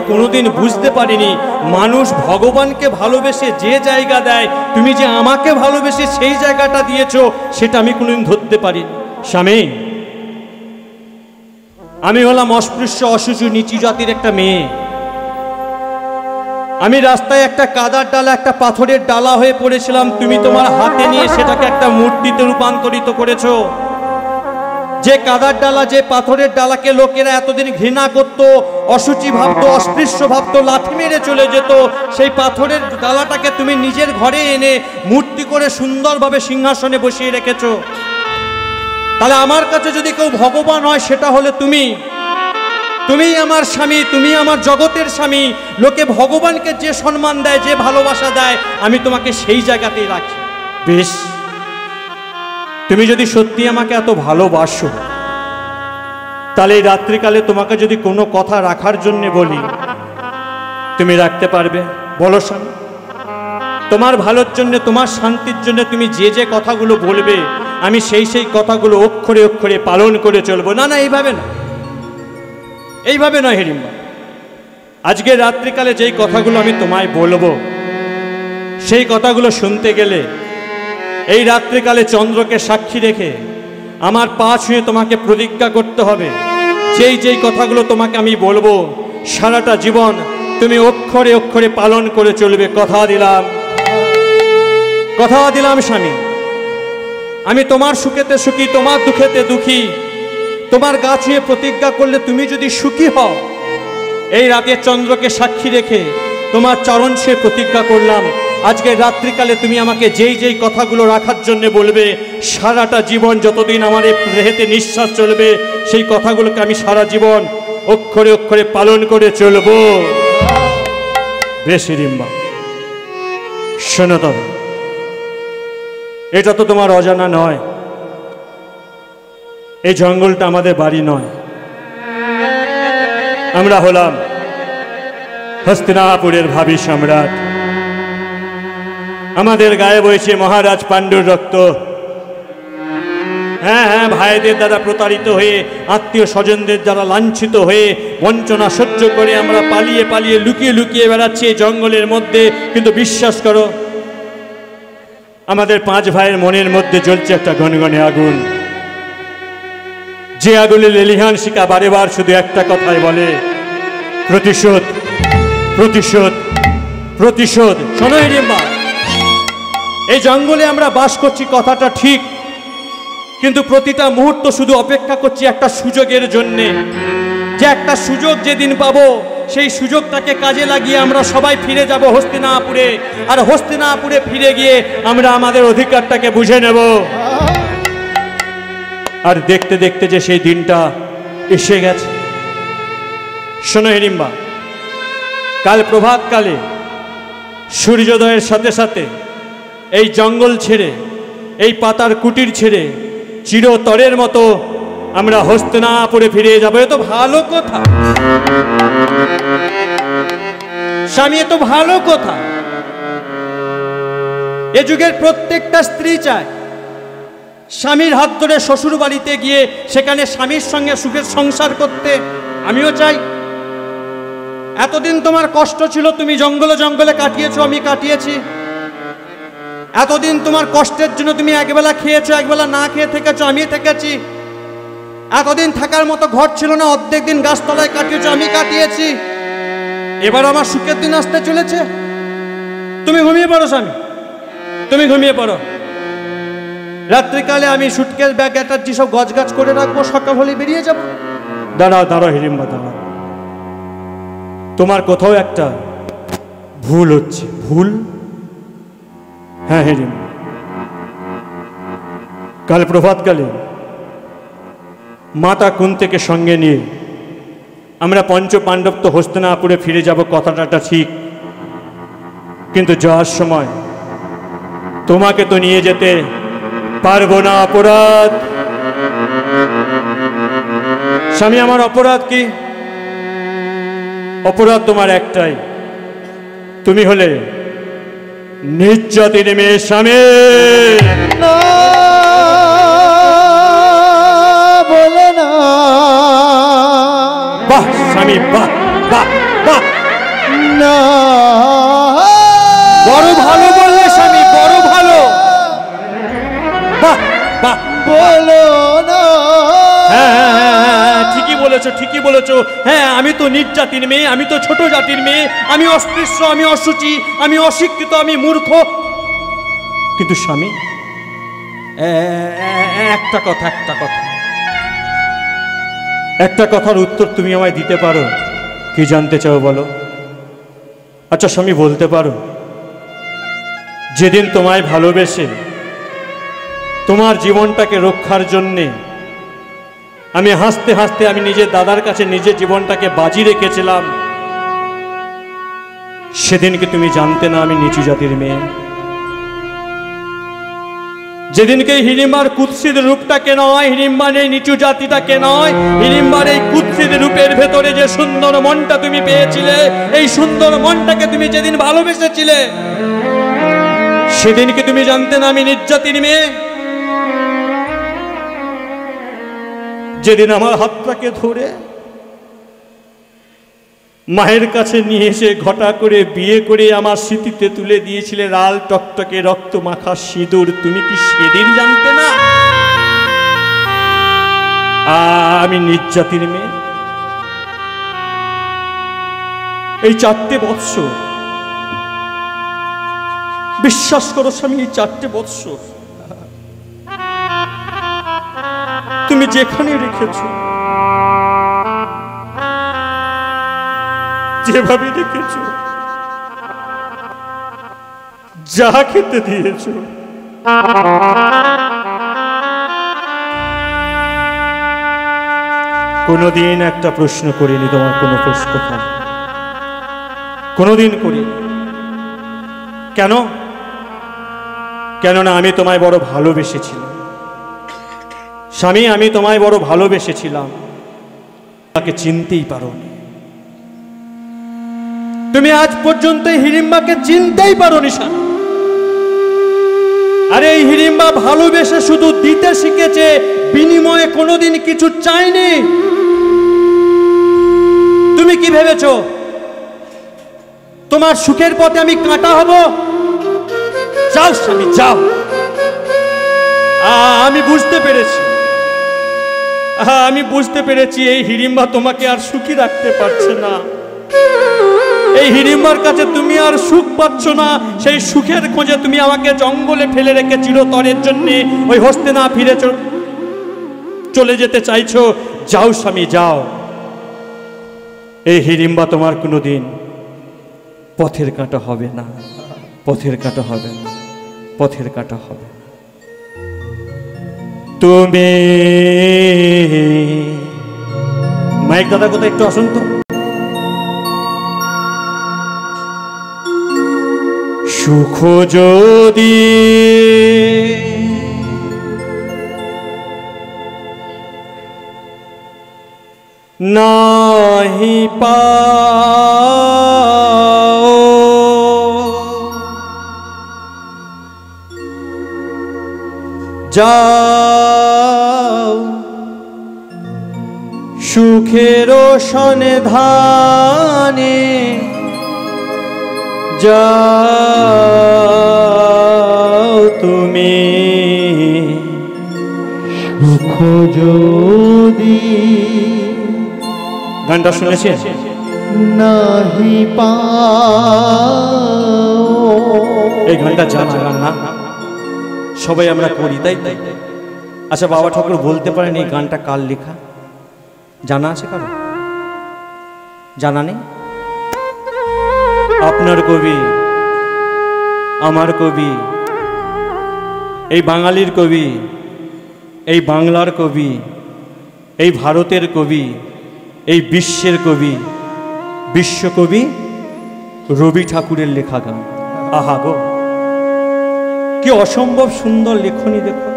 কোনোদিন বুঝতে পারিনি মানুষ ভগবানকে ভালোবেসে যে জায়গা দেয়, তুমি যে আমাকে ভালোবেসে সেই জায়গাটা দিয়েছো সেটা আমি কোনোদিন ধরতে পারিনি। স্বামী, আমি হলাম অস্পৃশ্য অসুচু নিচু জাতির একটা মেয়ে। আমি রাস্তায় একটা কাদার ডালা, একটা পাথরের ডালা হয়ে পড়েছিলাম, তুমি তোমার হাতে নিয়ে সেটাকে একটা মূর্তিতে রূপান্তরিত করেছো। যে কাদার ডালা, যে পাথরের ডালাকে লোকেরা এতদিন ঘৃণা করত, অসুচি ভাবতো, অস্পৃশ্য ভাবতো, লাথি মেরে চলে যেত, সেই পাথরের ডালাটাকে তুমি নিজের ঘরে এনে মূর্তি করে সুন্দরভাবে সিংহাসনে বসিয়ে রেখেছো। তাহলে আমার কাছে যদি কেউ ভগবান হয় সেটা হলে তুমি। তুমি আমার স্বামী, তুমি আমার জগতের স্বামী। লোকে ভগবানকে যে সম্মান দেয়, যে ভালোবাসা দেয়, আমি তোমাকে সেই জায়গাতেই রাখি। বেশ, তুমি যদি সত্যি আমাকে এত ভালোবাসো, তাহলে এই রাত্রিকালে তোমাকে যদি কোনো কথা রাখার জন্য বলি, তুমি রাখতে পারবে? বলো স্বামী, তোমার ভালোর জন্য, তোমার শান্তির জন্য তুমি যে যে কথাগুলো বলবে, আমি সেই সেই কথাগুলো অক্ষরে অক্ষরে পালন করে চলবো। না না, এইভাবে না, এইভাবে নয় হিড়িম্বা। আজকে রাত্রিকালে যেই কথাগুলো আমি তোমায় বলবো, সেই কথাগুলো শুনতে গেলে এই রাত্রিকালে চন্দ্রকে সাক্ষী রেখে আমার পা ছুঁয়ে তোমাকে প্রতিজ্ঞা করতে হবে, যেই যেই কথাগুলো তোমাকে আমি বলবো সারাটা জীবন তুমি অক্ষরে অক্ষরে পালন করে চলবে। কথা দিলাম, কথা দিলাম স্বামী। আমি তোমার সুখেতে সুখী, তোমার দুঃখেতে দুঃখী। তোমার গা ছুঁয়ে প্রতিজ্ঞা করলে তুমি যদি সুখী হও, এই রাতের চন্দ্রকে সাক্ষী রেখে তোমার চরণ ছুঁয়ে প্রতিজ্ঞা করলাম, আজকে রাত্রিকালে তুমি আমাকে যেই যেই কথাগুলো রাখার জন্য বলবে, সারাটা জীবন যতদিন আমার এই দেহেতে নিঃশ্বাস চলবে, সেই কথাগুলোকে আমি সারা জীবন অক্ষরে অক্ষরে পালন করে চলব। বেশ হিড়িম্বা, শোনো তবে, এটা তো তোমার অজানা নয়, এই জঙ্গলটা আমাদের বাড়ি নয়। আমরা হলাম হস্তিনাপুরের ভাবী সম্রাট। আমাদের গায়ে বইছে মহারাজ পাণ্ডুর রক্ত। হ্যাঁ হ্যাঁ, ভাইদের দ্বারা প্রতারিত হয়ে, আত্মীয় স্বজনদের দ্বারা লাঞ্ছিত হয়ে, বঞ্চনা সহ্য করে আমরা পালিয়ে পালিয়ে লুকিয়ে লুকিয়ে বেড়াচ্ছি এই জঙ্গলের মধ্যে। কিন্তু বিশ্বাস করো, আমাদের 5 ভাইয়ের মনের মধ্যে জ্বলছে একটা গনগনে আগুন, যে আগুনে লেলিহান শিকা বারে বার শুধু একটা কথাই বলে, প্রতিশোধ, প্রতিশোধ, প্রতিশোধ। শোনো হিড়িম্বা, এই জঙ্গলে আমরা বাস করছি কথাটা ঠিক, কিন্তু প্রতিটা মুহূর্ত শুধু অপেক্ষা করছি একটা সুযোগের জন্যে, যে একটা সুযোগ যেদিন পাবো, সেই সুযোগটাকে কাজে লাগিয়ে আমরা সবাই ফিরে যাব হস্তিনাপুরে। আর হস্তিনাপুরে ফিরে গিয়ে আমরা আমাদের অধিকারটাকে বুঝে নেব। আর দেখতে দেখতে যে সেই দিনটা এসে গেছে। শোনো হিড়িম্বা, কাল প্রভাতকালে সূর্যোদয়ের সাথে সাথে এই জঙ্গল ছেড়ে, এই পাতার কুটির ছেড়ে চিরতরের মতো আমরা হস্তিনাপুরে ফিরে যাব। এ তো ভালো কথা স্বামী, এ তো ভালো কথা। এ যুগের প্রত্যেকটা স্ত্রী চায় স্বামীর হাত ধরে শ্বশুর বাড়িতে গিয়ে সেখানে স্বামীর সঙ্গে সুখের সংসার করতে। আমিও চাই। এতদিন তোমার কষ্ট ছিল, তুমি জঙ্গলে জঙ্গলে কাটিয়েছো, আমি কাটিয়েছি। এতদিন তোমার কষ্টের জন্য তুমি একবেলা খেয়েছো, একবেলা না খেয়ে থেকেছো, আমি থেকেছি। এতদিন থাকার মতো ঘর ছিল না, অর্ধেক দিন গাছতলায় কাটিয়েছো, আমি কাটিয়েছি। এবার আমার সুখের দিন আসতে চলেছে। তুমি ঘুমিয়ে পড়ো স্বামী, তুমি ঘুমিয়ে পড়ো। রাত্রিকালে আমি সুটকেস ব্যাগ অ্যাটার্জি সব গজগাছ করে রাখবো, সকাল হলে বেরিয়ে যাব। দাঁড়াও দাঁড়াও হিড়িম্বা, দাঁড়াও। তোমার কোথাও একটা ভুল হচ্ছে। ভুল? হ্যাঁ হিড়িম্বা, কাল প্রভাতকালে মাতা কুন্তিকে সঙ্গে নিয়ে আমরা পঞ্চপাণ্ডব তো হস্তিনাপুরে ফিরে যাব, কথাটা ঠিক। কিন্তু যাওয়ার সময় তোমাকে তো নিয়ে যেতে পারবো না। অপরাধ স্বামী, আমার অপরাধ কি? অপরাধ তোমার একটাই, তুমি হলে নির্যাতিত মেয়ে স্বামী। বলে না বাহ স্বামী, বাহ বাহ বাহ। বলেছো, হ্যাঁ আমি তো নিচ জাতির মেয়ে, আমি তো ছোট জাতির মেয়ে, আমি অস্পৃশ্য, আমি অসুচি, আমি অশিক্ষিত, আমি মূর্খ। কিন্তু স্বামী, একটা কথার উত্তর তুমি আমায় দিতে পারো? কি জানতে চাও বলো? আচ্ছা স্বামী, বলতে পারো যেদিন তোমায় ভালোবেসে তোমার জীবনটাকে রক্ষার জন্যে আমি হাসতে হাসতে আমি নিজের দাদার কাছে নিজের জীবনটাকে বাজি রেখেছিলাম, সেদিনকে তুমি জানতে না আমি নিচু জাতির মেয়ে? যেদিনকে হিড়িম্বার কুৎসিত রূপটাকে নয়, হিড়িম্বার এই নিচু জাতিটাকে নয়, হিড়িম্বার এই কুৎসিত রূপের ভেতরে যে সুন্দর মনটা তুমি পেয়েছিলে, এই সুন্দর মনটাকে তুমি যেদিন ভালোবেসেছিলে, সেদিনকে তুমি জানতে না আমি নিচ জাতির মেয়ে? যেদিন আমার হাতটাকে ধরে মায়ের কাছে নিয়ে এসে ঘটা করে বিয়ে করে আমার স্মৃতিতে তুলে দিয়েছিলে লাল টকটকে রক্ত মাখা সিঁদুর, তুমি কি সেদিন জানতে না আমি নিচ জাতির মেয়ে? এই 4টে বৎসর, বিশ্বাস করো স্বামী, এই 4টে বৎসর তুমি যেখানে রেখেছো, যেভাবে রেখেছো, যা খেতে দিয়েছো, কোনোদিন একটা প্রশ্ন করিনি তোমার কোনো কথা, কোনোদিন করিনি। কেন? কেননা আমি তোমায় বড় ভালোবেসেছিলাম স্বামী, আমি তোমায় বড় ভালোবেসেছিলাম। তাকে চিনতেই পারোনি তুমি, আজ পর্যন্ত হিড়িম্বাকে চিনতেই পারোনি স্বামী। আরে এই হিড়িম্বা ভালোবেসে শুধু দিতে শিখেছে, বিনিময়ে কোনোদিন কিছু চাইনি। তুমি কি ভেবেছো তোমার সুখের পথে আমি কাঁটা হব? যাও স্বামী যাও, আমি বুঝতে পেরেছি এই হিড়িম্বা তোমাকে আর সুখী রাখতে পারছে না। এই হিড়িম্বার কাছে তুমি আর সুখ পাচ্ছ না। সেই সুখের খোঁজে তুমি আমাকে জঙ্গলে ফেলে রেখে চিরতরের জন্য ওই হস্তে না ফিরে চলে যেতে চাইছো। যাও স্বামী যাও, এই হিড়িম্বা তোমার কোনোদিন পথের কাঁটা হবে না, পথের কাঁটা হবে না, পথের কাঁটা হবে। তুমি মাইক দাদা কোথায় একটু আসুন তো। সুখ যদি নাহি পাও, যাও সুখের সন্ধানে, যাও তুমি সুখ যদি গানটা শুনেছেন নাহি পাও। এই গানটা জানা না, সবাই আমরা করি তাই তাই। আচ্ছা বাবা ঠাকুর বলতে পারেন এই গানটা কার লেখা? জানা আছে কারো? জানা নেই? আপনার কবি, আমার কবি, এই বাঙালির কবি, এই বাংলার কবি, এই ভারতের কবি, এই বিশ্বের কবি, বিশ্বকবি রবি ঠাকুরের লেখা গান। আহা গো, কি অসম্ভব সুন্দর লেখনী দেখো।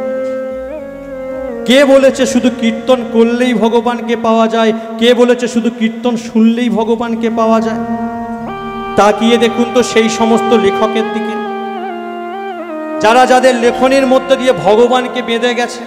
কে বলেছে শুধু কীর্তন করলেই ভগবানকে পাওয়া যায়? কে বলেছে শুধু কীর্তন শুনলেই ভগবানকে পাওয়া যায়? তাকিয়ে দেখুন তো সেই সমস্ত লেখকের দিকে যারা যাদের লেখনীর মধ্যে দিয়ে ভগবানকে বেঁধে গেছে।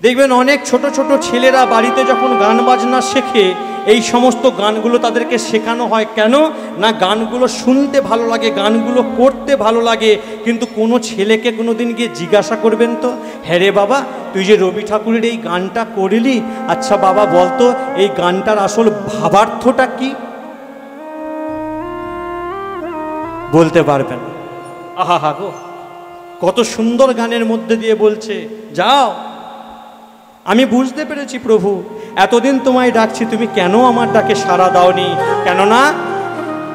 দেখবেন অনেক ছোট ছোট ছেলেরা বাড়িতে যখন গান বাজনা শেখে, এই সমস্ত গানগুলো তাদেরকে শেখানো হয় কেন না? গানগুলো শুনতে ভালো লাগে, গানগুলো করতে ভালো লাগে। কিন্তু কোনো ছেলেকে কোনো দিন গিয়ে জিজ্ঞাসা করবেন তো, হ্যাঁ রে বাবা, তুই যে রবি ঠাকুরের এই গানটা করলি, আচ্ছা বাবা বলতো এই গানটার আসল ভাবার্থটা কি? বলতে পারবেন। আহা গো, কত সুন্দর গানের মধ্যে দিয়ে বলছে, যাও আমি বুঝতে পেরেছি প্রভু, এতদিন তোমায় ডাকছি, তুমি কেন আমার ডাকে সাড়া দাওনি? কেননা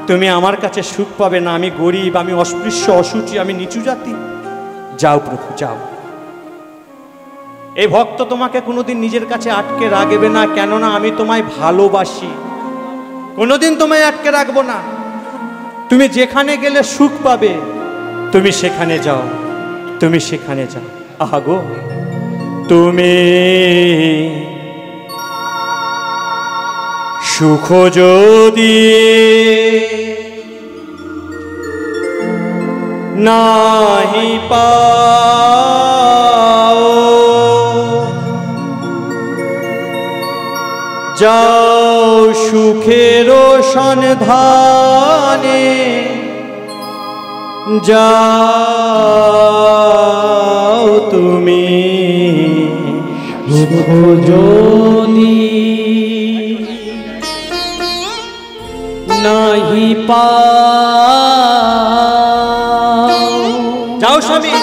তুমি আমার কাছে সুখ পাবে না। আমি গরিব, আমি অস্পৃশ্য, অসুচি, আমি নিচু জাতি। যাও প্রভু যাও। এই ভক্ত তোমাকে কোনোদিন নিজের কাছে আটকে রাখবে না, কেননা আমি তোমায় ভালোবাসি। কোনোদিন তোমায় আটকে রাখবো না। তুমি যেখানে গেলে সুখ পাবে, তুমি সেখানে যাও, তুমি সেখানে যাও। আহা গো, তুমি সুখ যদি নাহি পাও, যাও সুখের সন্ধানে, যাও তুমি সুখ যদি নাহি পাও। যাও স্বামী,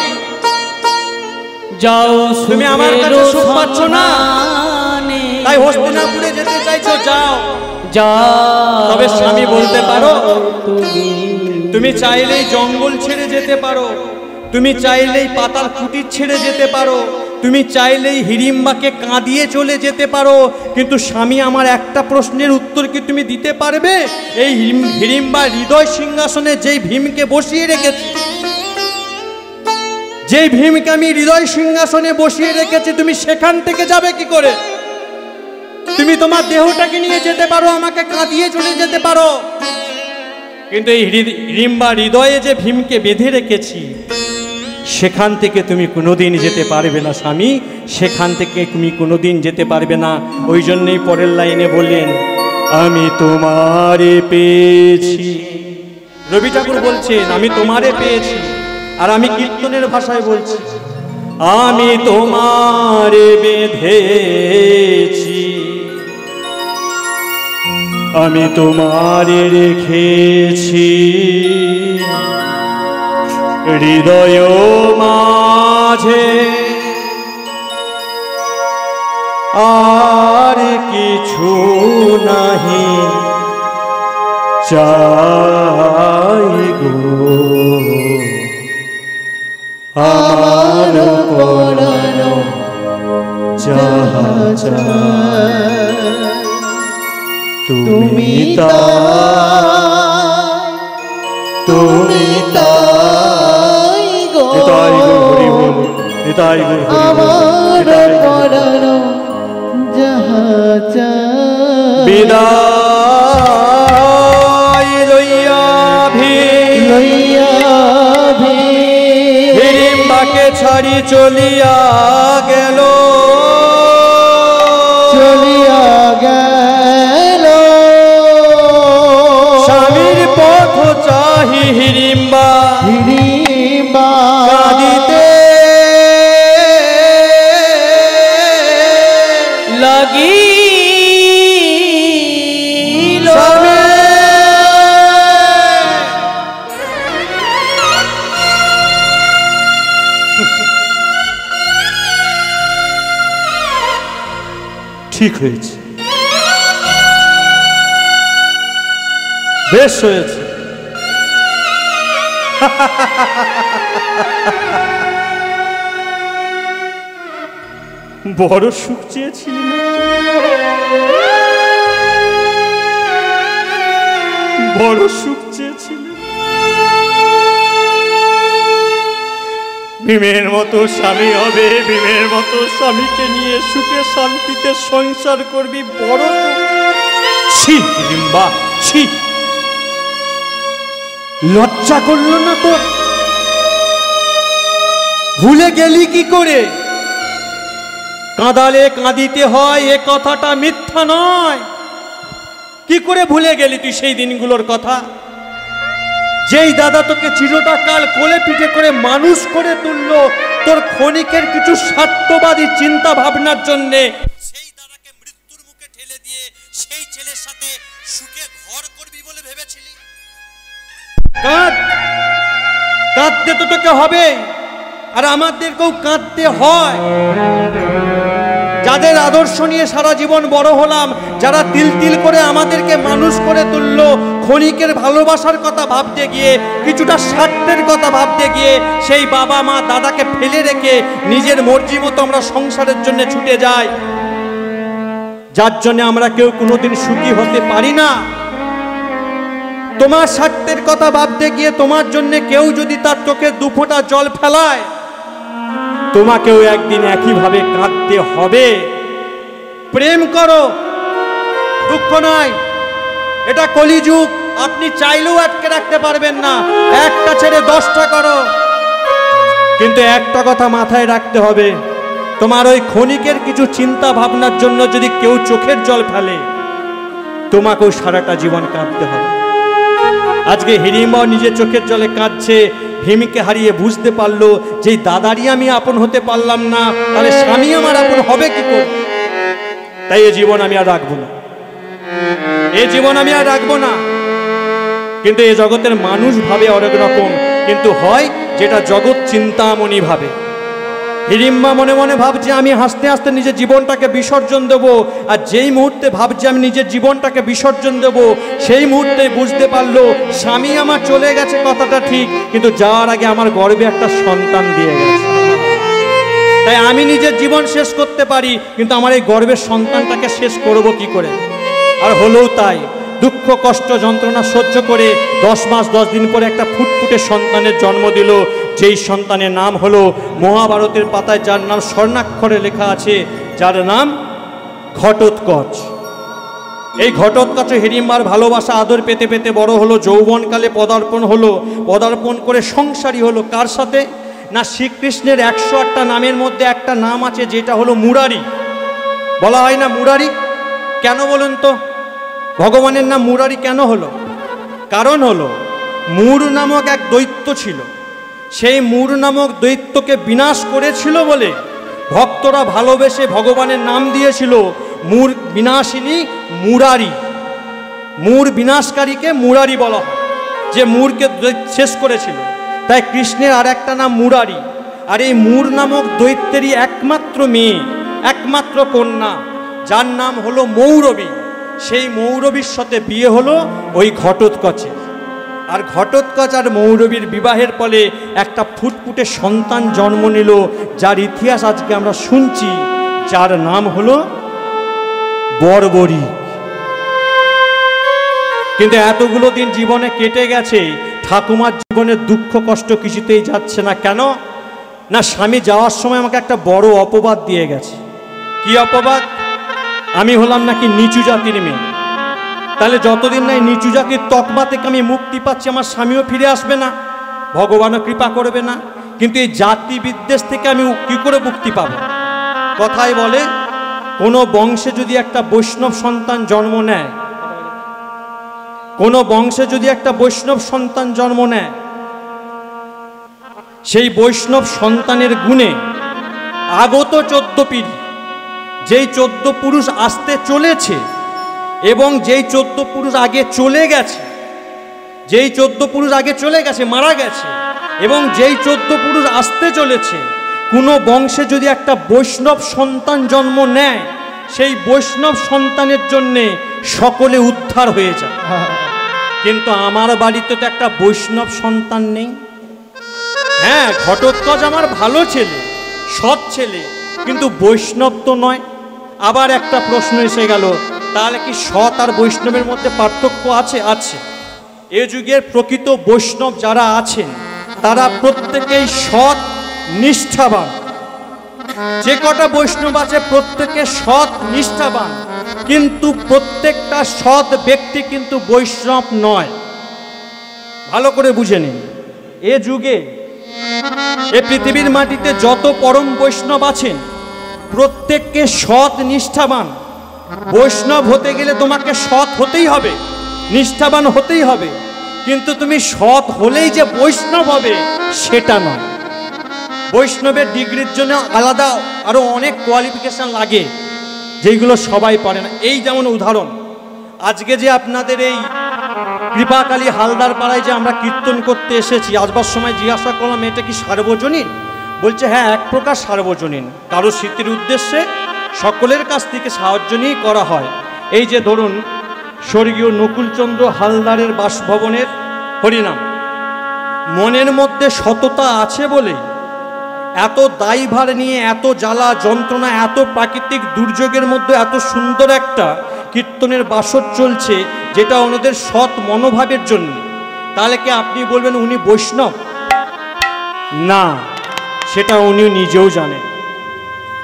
যাও, তুমি আমার কাছে সুখ পাচ্ছ না, তাই হস্তিনাপুরে যেতে চাইছো, যাও যাও। তবে স্বামী বলতে পারো, তুমি চাইলেই জঙ্গল ছেড়ে যেতে পারো, তুমি চাইলেই পাতাল কুটির ছেড়ে যেতে পারো, তুমি চাইলেই হিড়িম্বাকে কাঁদিয়ে চলে যেতে পারো। কিন্তু স্বামী, আমার একটা প্রশ্নের উত্তর কি তুমি দিতে পারবে? এই হিড়িম্বা হৃদয় সিংহাসনে যেই ভীমকে বসিয়ে রেখেছি, যেই ভীমকে আমি হৃদয় সিংহাসনে বসিয়ে রেখেছি, তুমি সেখান থেকে যাবে কি করে? তুমি তোমার দেহটাকে নিয়ে যেতে পারো, আমাকে কাঁদিয়ে চলে যেতে পারো, কিন্তু এই হিড়িম্বা হৃদয়ে যে ভীমকে বেঁধে রেখেছি, সেখান থেকে তুমি কোনোদিন যেতে পারবে না স্বামী, সেখান থেকে তুমি কোনোদিন যেতে পারবে না। ওই জন্যই পরের লাইনে বললেন, আমি তোমারে পেয়েছি। রবি ঠাকুর বলছেন, আমি তোমারে পেয়েছি। আর আমি কীর্তনের ভাষায় বলছি, আমি তোমারে বেঁধেছি, আমি তোমারে রেখেছি হৃদয় মাঝে, আর কিছু নাহি চাই গো, আমার পরানো যাহা চাই তুমি তাই, তুমি তাই গো, তাই গো হরি বল, তাই গো আমার পরানো যাহা চাই। বিদায় লইয়া হিড়িম্বাকে ছাড়ি চলিয়া গেল, চলিয়া গেল। স্বামীর পথ চাহি হিড়িম্বা কাঁদিতে লাগি। ঠিক হয়েছে, বেশ হয়েছে। বড় সুখ চেয়েছিলি না, বড় সুখ চেয়েছিলি। ভীমের মতো স্বামী হবে, ভীমের মতো স্বামীকে নিয়ে সুখে শান্তিতে সংসার করবি, বড় ছি হিড়িম্বা, ছি। লজ্জা করলো না তো? ভুলে গেলি কি করে? কাঁদালে কাঁদিতে হয়, এ কথাটা মিথ্যা নয়। কি করে ভুলে গেলি তুই সেই দিনগুলোর কথা? যেই দাদা তোকে চিরটা কাল কোলে পিঠে করে মানুষ করে তুললো তোর ক্ষণিকের কিছু স্বার্থবাদী চিন্তা ভাবনার জন্যে, সেই দাদাকে মৃত্যুর মুখে ঠেলে দিয়ে সেই ছেলের সাথে সুখে ঘর করবি বলে ভেবেছিলি? কাঁদতে তো তোকে হবে, আর আমাদেরকেও কাঁদতে হয়। যাদের আদর্শ নিয়ে সারা জীবন বড় হলাম, যারা তিল তিল করে আমাদেরকে মানুষ করে তুললো, ক্ষণিকের ভালোবাসার কথা ভাবতে গিয়ে, কিছুটা স্বার্থের কথা ভাবতে গিয়ে সেই বাবা মা দাদাকে ফেলে রেখে নিজের মর্জি মতো আমরা সংসারের জন্য ছুটে যাই, যার জন্য আমরা কেউ কোনোদিন সুখী হতে পারি না। তোমার স্বার্থের কথা ভাবতে গিয়ে তোমার জন্য কেউ যদি তার চোখে দুফোঁটা জল ফেলায়, তোমাকেও একদিন একইভাবে কাঁদতে হবে। প্রেম করো, দুঃখ নয়, এটা কলিযুগ, আপনি চাইলেও আটকে রাখতে পারবেন না। একটা ছেড়ে 10টা করো, কিন্তু একটা কথা মাথায় রাখতে হবে, তোমার ওই ক্ষণিকের কিছু চিন্তা ভাবনার জন্য যদি কেউ চোখের জল ফেলে, তোমাকেও সারাটা জীবন কাঁদতে হবে। আজকে হিড়িম্বাও নিজের চোখের জলে কাঁদছে, ভীমকে হারিয়ে বুঝতে পারলো যে দাদারই আমি আপন হতে পারলাম না, তাহলে স্বামী আমার আপন হবে কি করে? তাই এ জীবন আমি আর রাখবো না, এ জীবন আমি আর রাখবো না। কিন্তু এ জগতের মানুষ ভাবে অনেক রকম, কিন্তু হয় যেটা জগৎ চিন্তামণি ভাবে। হিড়িম্বা মনে মনে ভাবছে আমি হাসতে হাসতে নিজের জীবনটাকে বিসর্জন দেব, আর যেই মুহূর্তে ভাবছে আমি নিজের জীবনটাকে বিসর্জন দেব, সেই মুহূর্তে বুঝতে পারলো স্বামী আমার চলে গেছে কথাটা ঠিক, কিন্তু যাওয়ার আগে আমার গর্ভে একটা সন্তান দিয়ে গেছে। তাই আমি নিজের জীবন শেষ করতে পারি, কিন্তু আমার এই গর্ভের সন্তানটাকে শেষ করব কি করে? আর হলেও তাই, দুঃখ কষ্ট যন্ত্রণা সহ্য করে 10 মাস 10 দিন পরে একটা ফুটফুটে সন্তানের জন্ম দিল, যেই সন্তানের নাম হলো মহাভারতের পাতায় যার নাম স্বর্ণাক্ষরে লেখা আছে, যার নাম ঘটোৎকচ। এই ঘটোৎকচ হিড়িম্বার ভালোবাসা আদর পেতে পেতে বড় হলো, যৌবনকালে পদার্পণ হলো, পদার্পণ করে সংসারী হলো। কার সাথে? না শ্রীকৃষ্ণের 108টা নামের মধ্যে একটা নাম আছে যেটা হলো মুরারি। বলা হয় না মুরারি? কেন বলুন তো ভগবানের নাম মুরারি কেন হলো? কারণ হলো মূর নামক এক দৈত্য ছিল, সেই মূর নামক দৈত্যকে বিনাশ করেছিল বলে ভক্তরা ভালোবেসে ভগবানের নাম দিয়েছিল মূর বিনাশিনী মুরারি। মূর বিনাশকারীকে মুরারি বলা হয়, যে মূরকে শেষ করেছিল। তাই কৃষ্ণের আর একটা নাম মুরারি। আর এই মূর নামক দৈত্যেরই একমাত্র মেয়ে, একমাত্র কন্যা, যার নাম হলো মৌরবী। সেই মৌরবীর সাথে বিয়ে হলো ওই ঘটোৎকচের। আর ঘটোৎকচ আর মৌরবীর বিবাহের ফলে একটা ফুটফুটে সন্তান জন্ম নিল, যার ইতিহাস আজকে আমরা শুনছি, যার নাম হলো বর্বরী। কিন্তু এতগুলো দিন জীবনে কেটে গেছে, ঠাকুমার জীবনে দুঃখ কষ্ট কিছুতেই যাচ্ছে না। কেন না, স্বামী যাওয়ার সময় আমাকে একটা বড় অপবাদ দিয়ে গেছে। কি অপবাদ? আমি হলাম নাকি নিচু জাতির মেয়ে। তাহলে যতদিন না নিচু জাতির তকমা থেকে আমি মুক্তি পাচ্ছি, আমার স্বামীও ফিরে আসবে না, ভগবানও কৃপা করবে না। কিন্তু এই জাতি বিদ্বেষ থেকে আমি কি করে মুক্তি পাব? কথায় বলে কোনো বংশে যদি একটা বৈষ্ণব সন্তান জন্ম নেয়, কোনো বংশে যদি একটা বৈষ্ণব সন্তান জন্ম নেয়, সেই বৈষ্ণব সন্তানের গুণে আগত 14 পিঢ়ি, যেই 14 পুরুষ আসতে চলেছে এবং যেই 14 পুরুষ আগে চলে গেছে, যেই 14 পুরুষ আগে চলে গেছে মারা গেছে, এবং যেই 14 পুরুষ আসতে চলেছে, কোনো বংশে যদি একটা বৈষ্ণব সন্তান জন্ম নেয়, সেই বৈষ্ণব সন্তানের জন্যে সকলে উদ্ধার হয়ে যায়। কিন্তু আমার বাড়িতে তো একটা বৈষ্ণব সন্তান নেই। হ্যাঁ, ঘটোৎকচ আমার ভালো ছেলে, সৎ ছেলে, কিন্তু বৈষ্ণব তো নয়। আবার একটা প্রশ্ন এসে গেল, তাহলে কি সৎ আর বৈষ্ণবের মধ্যে পার্থক্য আছে? আছে। এ যুগের প্রকৃত বৈষ্ণব যারা আছেন তারা প্রত্যেকেই সৎ নিষ্ঠাবান। যে কটা বৈষ্ণব আছে প্রত্যেকে সৎ নিষ্ঠাবান, কিন্তু প্রত্যেকটা সৎ ব্যক্তি কিন্তু বৈষ্ণব নয়। ভালো করে বুঝে নিন, এ যুগে এ পৃথিবীর মাটিতে যত পরম বৈষ্ণব আছেন প্রত্যেককে সৎ নিষ্ঠাবান, বৈষ্ণব হতে গেলে তোমাকে সৎ হতেই হবে, নিষ্ঠাবান হতেই হবে, কিন্তু তুমি সৎ হলেই যে বৈষ্ণব হবে সেটা নয়। বৈষ্ণবের ডিগ্রির জন্য আলাদা আরো অনেক কোয়ালিফিকেশন লাগে, যেগুলো সবাই পারে না। এই যেমন উদাহরণ, আজকে যে আপনাদের এই কৃপাকালী হালদার পাড়ায় যে আমরা কীর্তন করতে এসেছি, আসবার সময় জিজ্ঞাসা করলাম এটা কি সার্বজনীন? বলছে হ্যাঁ, এক প্রকার সার্বজনীন, কারো স্মৃতির উদ্দেশ্যে সকলের কাছ থেকে সাহায্য নিয়ে করা হয়। এই যে ধরুন স্বর্গীয় নকুলচন্দ্র হালদারের বাসভবনের হরিনাম, মনের মধ্যে সততা আছে বলে এত দায়ভার নিয়ে, এত জ্বালা যন্ত্রণা, এত প্রাকৃতিক দুর্যোগের মধ্যে এত সুন্দর একটা কীর্তনের বাসর চলছে, যেটা ওনাদের সৎ মনোভাবের জন্য। তাহলে কি আপনি বলবেন উনি বৈষ্ণব? না, সেটা উনি নিজেও জানেন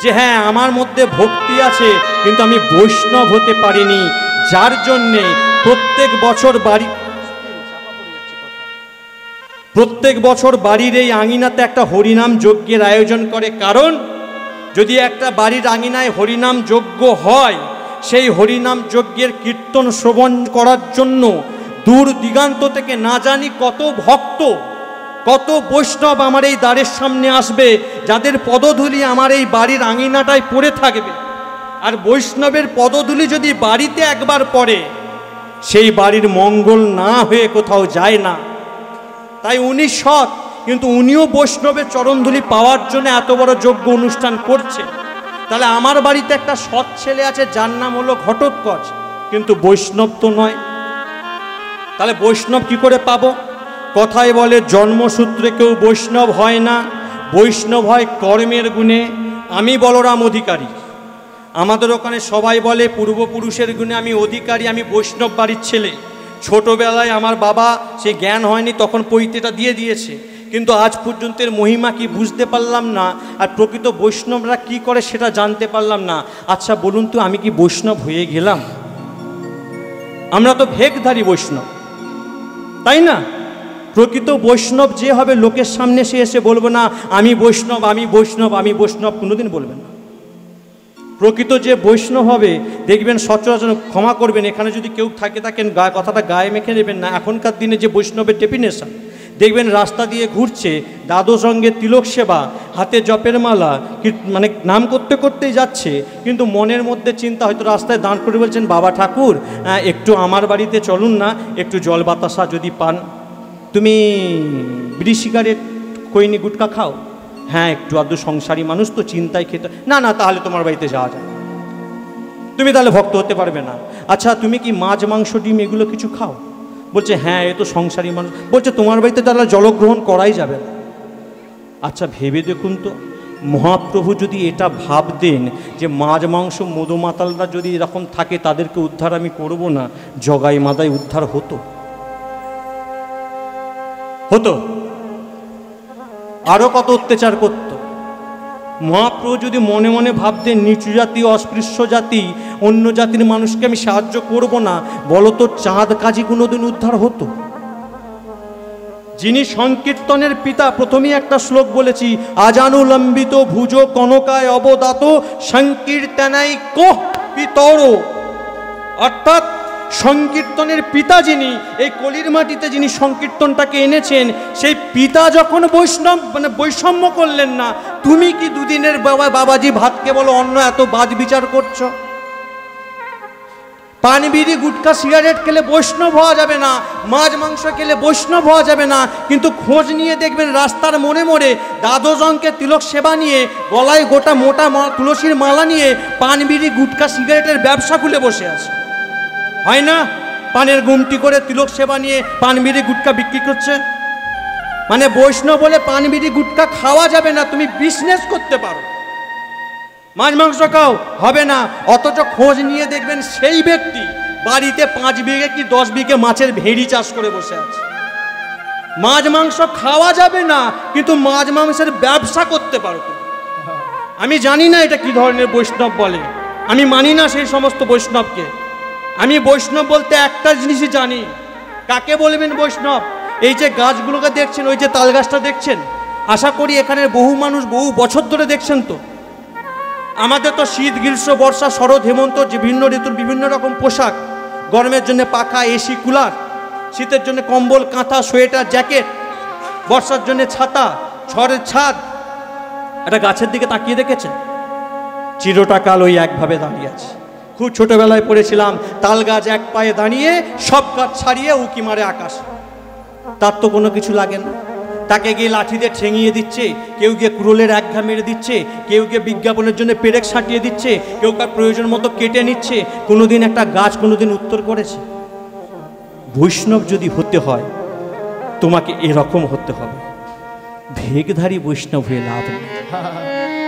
যে হ্যাঁ আমার মধ্যে ভক্তি আছে, কিন্তু আমি বৈষ্ণব হতে পারিনি। যার জন্যে প্রত্যেক বছর বাড়ির এই আঙিনাতে একটা হরিনাম যজ্ঞের আয়োজন করে। কারণ যদি একটা বাড়ির আঙিনায় হরিনাম যজ্ঞ হয়, সেই হরিনাম যজ্ঞের কীর্তন শ্রবণ করার জন্য দূর দিগান্ত থেকে না জানি কত ভক্ত, কত বৈষ্ণব আমার এই দ্বারের সামনে আসবে, যাদের পদধূলি আমার এই বাড়ির আঙিনাটায় পড়ে থাকবে। আর বৈষ্ণবের পদধূলি যদি বাড়িতে একবার পড়ে, সেই বাড়ির মঙ্গল না হয়ে কোথাও যায় না। তাই উনি সৎ, কিন্তু উনিও বৈষ্ণবের চরণধূলি পাওয়ার জন্য এত বড় যজ্ঞ অনুষ্ঠান করছে। তাহলে আমার বাড়িতে একটা সৎ ছেলে আছে যার নাম হলো ঘটোৎকচ, কিন্তু বৈষ্ণব তো নয়। তাহলে বৈষ্ণব কি করে পাবো? কথায় বলে জন্মসূত্রে কেউ বৈষ্ণব হয় না, বৈষ্ণব হয় কর্মের গুণে। আমি বলরাম অধিকারী, আমাদের ওখানে সবাই বলে পূর্বপুরুষের গুণে আমি অধিকারী, আমি বৈষ্ণব বাড়ির ছেলে। ছোটবেলায় আমার বাবা সে জ্ঞান হয়নি, তখন পৈতেটা দিয়ে দিয়েছে, কিন্তু আজ পর্যন্ত এর মহিমা কি বুঝতে পারলাম না, আর প্রকৃত বৈষ্ণবরা কি করে সেটা জানতে পারলাম না। আচ্ছা বলুন তো, আমি কি বৈষ্ণব হয়ে গেলাম? আমরা তো ভেকধারী বৈষ্ণব, তাই না? প্রকৃত বৈষ্ণব যে হবে, লোকের সামনে সে এসে বলবো না আমি বৈষ্ণব, আমি বৈষ্ণব, আমি বৈষ্ণব, কোনোদিন বলবে না। প্রকৃত যে বৈষ্ণব হবে দেখবেন, সচরাচর ক্ষমা করবেন, এখানে যদি কেউ থাকেন কথাটা গায়ে মেখে নেবেন না। এখনকার দিনে যে বৈষ্ণবের ডেফিনেশন দেখবেন, রাস্তা দিয়ে ঘুরছে, দাদু সঙ্গে তিলক সেবা, হাতে জপের মালা, মানে নাম করতে করতেই যাচ্ছে, কিন্তু মনের মধ্যে চিন্তা, হয়তো রাস্তায় দাঁড় করে বলছেন বাবা ঠাকুর একটু আমার বাড়িতে চলুন না, একটু জল বাতাসা যদি পান। তুমি বিড়ি সিগারেট খৈনি গুটকা খাও? হ্যাঁ একটু আধটু, সংসারী মানুষ তো, চিন্তায় খেতে। না না, তাহলে তোমার বাড়িতে যাওয়া যায়, তুমি তাহলে ভক্ত হতে পারবে না। আচ্ছা তুমি কি মাছ মাংস ডিম এগুলো কিছু খাও? বলছে হ্যাঁ, এ তো সংসারী মানুষ। বলছে তোমার বাড়িতে তাহলে জলগ্রহণ করাই যাবে না। আচ্ছা ভেবে দেখুন তো, মহাপ্রভু যদি এটা ভাবতেন যে মাছ মাংস মধুমাতালরা যদি এরকম থাকে, তাদেরকে উদ্ধার আমি করব না, জগাই মাদাই উদ্ধার হতো? হতো? আরো কত অত্যাচার করত। মহাপ্রভু যদি মনে মনে ভাবতেন নিচু জাতি, অস্পৃশ্য জাতি, অন্য জাতির মানুষকে আমি সাহায্য করব না, বলতো চাঁদ কাজী কোনোদিন উদ্ধার হতো? যিনি সংকীর্তনের পিতা, প্রথমেই একটা শ্লোক বলেছি, আজানুলম্বিত ভুজ কনকায় অবদাত সংকীর্তনাই কোহ পিতর। অর্থাৎ সংকীর্তনের পিতা যিনি, এই কলির মাটিতে যিনি সংকীর্তনটাকে এনেছেন, সেই পিতা যখন বৈষ্ণব মানে বৈষম্য করলেন না, তুমি কি দুদিনের বাবাজি ভাতকে বলো অন্য এত বাদ বিচার করছো? পান বিড়ি গুটখা সিগারেট খেলে বৈষ্ণব হওয়া যাবে না, মাছ মাংস খেলে বৈষ্ণব হওয়া যাবে না, কিন্তু খোঁজ নিয়ে দেখবেন রাস্তার মোড়ে মোড়ে দ্বাদশঙ্কে তিলক সেবা নিয়ে, গলায় গোটা মোটা তুলসীর মালা নিয়ে পান বিড়ি গুটখা সিগারেটের ব্যবসা খুলে বসে আছে। হয় না? পানের গুমটি করে তিলক সেবা নিয়ে পান বিড়ি গুটকা বিক্রি করছে। মানে বৈষ্ণব বলে পান বিড়ি গুটকা খাওয়া যাবে না, তুমি বিজনেস করতে পারো, মাছ মাংস খাও, হবে না। অথচ খোঁজ নিয়ে দেখবেন সেই ব্যক্তি বাড়িতে 5 বিঘে কি 10 বিঘে মাছের ভেড়ি চাষ করে বসে আছে। মাছ মাংস খাওয়া যাবে না, কিন্তু মাছ মাংসের ব্যবসা করতে পারো। আমি জানি না এটা কি ধরনের বৈষ্ণব বলে, আমি মানি না সেই সমস্ত বৈষ্ণবকে। আমি বৈষ্ণব বলতে একটা জিনিসই জানি। কাকে বলবেন বৈষ্ণব? এই যে গাছগুলোকে দেখছেন, ওই যে তাল গাছটা দেখছেন, আশা করি এখানে বহু মানুষ বহু বছর ধরে দেখছেন তো। আমাদের তো শীত, গ্রীষ্ম, বর্ষা, শরৎ, হেমন্ত, বিভিন্ন ঋতুর বিভিন্ন রকম পোশাক। গরমের জন্য পাখা, এসি, কুলার, শীতের জন্য কম্বল, কাঁথা, সোয়েটার, জ্যাকেট, বর্ষার জন্য ছাতা, ঝড়ের ছাদ। একটা গাছের দিকে তাকিয়ে দেখেছেন? চিরটা কাল ওই একভাবে দাঁড়িয়ে আছে। খুব ছোটবেলায় পড়েছিলাম, তাল গাছ এক পায়ে দাঁড়িয়ে, সব গাছ ছাড়িয়ে উকি মারে আকাশ। তার তো কোনো কিছু লাগে না। তাকে গিয়ে লাঠি দিয়ে ঠেঙিয়ে দিচ্ছে, কেউ গিয়ে কুড়োলের একঘা মেরে দিচ্ছে, কেউ গিয়ে বিজ্ঞাপনের জন্য পেরেক ছাটিয়ে দিচ্ছে, কেউ তার প্রয়োজন মতো কেটে নিচ্ছে। কোনোদিন একটা গাছ কোনোদিন উত্তর করেছে? বৈষ্ণব যদি হতে হয় তোমাকে এরকম হতে হবে, ভেগধারী বৈষ্ণব হয়ে লাভ নেই।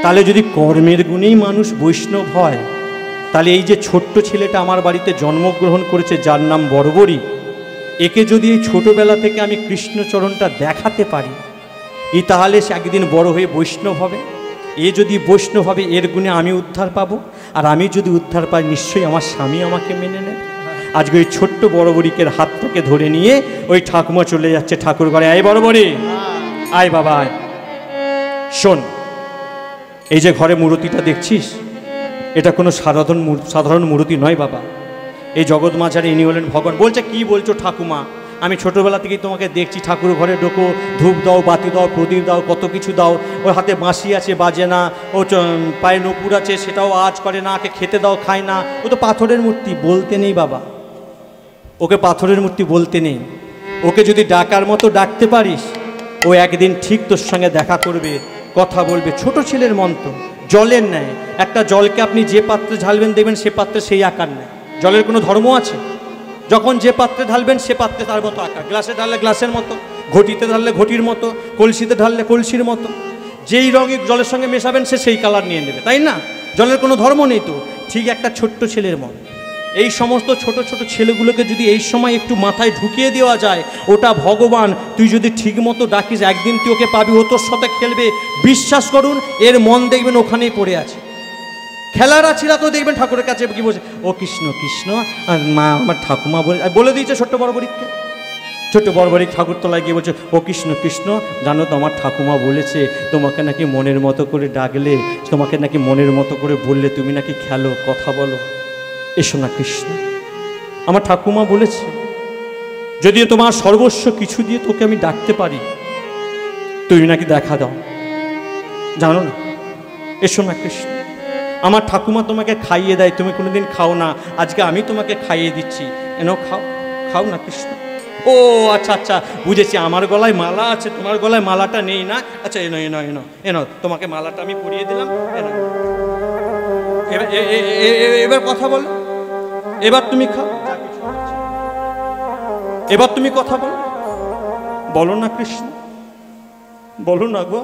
তাহলে যদি কর্মের গুণেই মানুষ বৈষ্ণব হয়, তাহলে এই যে ছোট্ট ছেলেটা আমার বাড়িতে জন্মগ্রহণ করেছে, যার নাম বর্বরী, একে যদি এই ছোটবেলা থেকে আমি কৃষ্ণচরণটা দেখাতে পারি, এই তাহলে সে একদিন বড় হয়ে বৈষ্ণব হবে। এ যদি বৈষ্ণব হবে, এর গুণে আমি উদ্ধার পাবো, আর আমি যদি উদ্ধার পাই নিশ্চয়ই আমার স্বামী আমাকে মেনে নেবে। আজকে ওই ছোট্ট বড়বড়িকের হাতটাকে ধরে নিয়ে ওই ঠাকুমা চলে যাচ্ছে ঠাকুর ঘরে। আয় বড়বড়ি, আয় বাবা আয়। শোন, এই যে ঘরে মূর্তিটা দেখছিস, এটা কোনো সাধারণ মূর্তি নয় বাবা। এই জগৎ মাঝারে ইনি হলেন ভগবান। বলছে কি বলছো ঠাকুমা? আমি ছোটোবেলা থেকেই তোমাকে দেখছি, ঠাকুর ঘরে ঢোকো, ধূপ দাও, বাতি দাও, প্রদীপ দাও, কত কিছু দাও। ওর হাতে বাঁশি আছে, বাজে না। ও পায়ে নপুর আছে, সেটাও আজ করে না। ওকে খেতে দাও, খায় না। ও তো পাথরের মূর্তি। বলতে নেই বাবা, ওকে পাথরের মূর্তি বলতে নেই। ওকে যদি ডাকার মতো ডাকতে পারিস, ও একদিন ঠিক তোর সঙ্গে দেখা করবে, কথা বলবে, ছোট ছেলের মতো। জলের নেয়, একটা জলকে আপনি যে পাত্রে ঢালবেন দেখবেন সে পাত্রে সেই আকার নেয়। জলের কোনো ধর্ম আছে? যখন যে পাত্রে ঢালবেন সে পাত্রে তার মতো আকার। গ্লাসে ঢাললে গ্লাসের মতো, ঘটিতে ঢাললে ঘটির মতো, কলসিতে ঢাললে কলসির মতো। যেই রঙই জলের সঙ্গে মেশাবেন সে সেই কালার নিয়ে নেবে, তাই না? জলের কোনো ধর্ম নেই তো। ঠিক একটা ছোট্ট ছেলের মতো এই সমস্ত ছোট ছোট ছেলেগুলোকে যদি এই সময় একটু মাথায় ঢুকিয়ে দেওয়া যায়, ওটা ভগবান, তুই যদি ঠিক মতো ডাকিস একদিন তুই ওকে পাবি, ও তোর সাথে খেলবে। বিশ্বাস করুন, এর মন দেখবেন ওখানেই পড়ে আছে। খেলার আছিরা তো দেখবেন ঠাকুরের কাছে কি বলছে, ও কৃষ্ণ কৃষ্ণ, আর মা আমার ঠাকুমা বলে দিয়েছে ছোট্ট বড়বড়িককে। ছোট্ট বড়বড়িক ঠাকুরতলায় গিয়ে বলছে, ও কৃষ্ণ কৃষ্ণ, জানো তো আমার ঠাকুমা বলেছে তোমাকে নাকি মনের মতো করে ডাকলে, তোমাকে নাকি মনের মতো করে বললে তুমি নাকি খেলো, কথা বলো, এসো না কৃষ্ণ। আমার ঠাকুমা বলেছে যদিও তোমার সর্বস্ব কিছু দিয়ে তোকে আমি ডাকতে পারি, তুমি নাকি দেখা দাও, জানো না, এসো না কৃষ্ণ। আমার ঠাকুমা তোমাকে খাইয়ে দেয়, তুমি কোনোদিন খাও না, আজকে আমি তোমাকে খাইয়ে দিচ্ছি, এনো খাও, খাও না কৃষ্ণ। ও আচ্ছা আচ্ছা বুঝেছি, আমার গলায় মালা আছে, তোমার গলায় মালাটা নেই না, আচ্ছা এনো এনো এনো এনো, তোমাকে মালাটা আমি পরিয়ে দিলাম, এনো। এবার কথা বলো, এবার তুমি খাও, এবার তুমি কথা বলো, বলো না কৃষ্ণ, বলো না গো।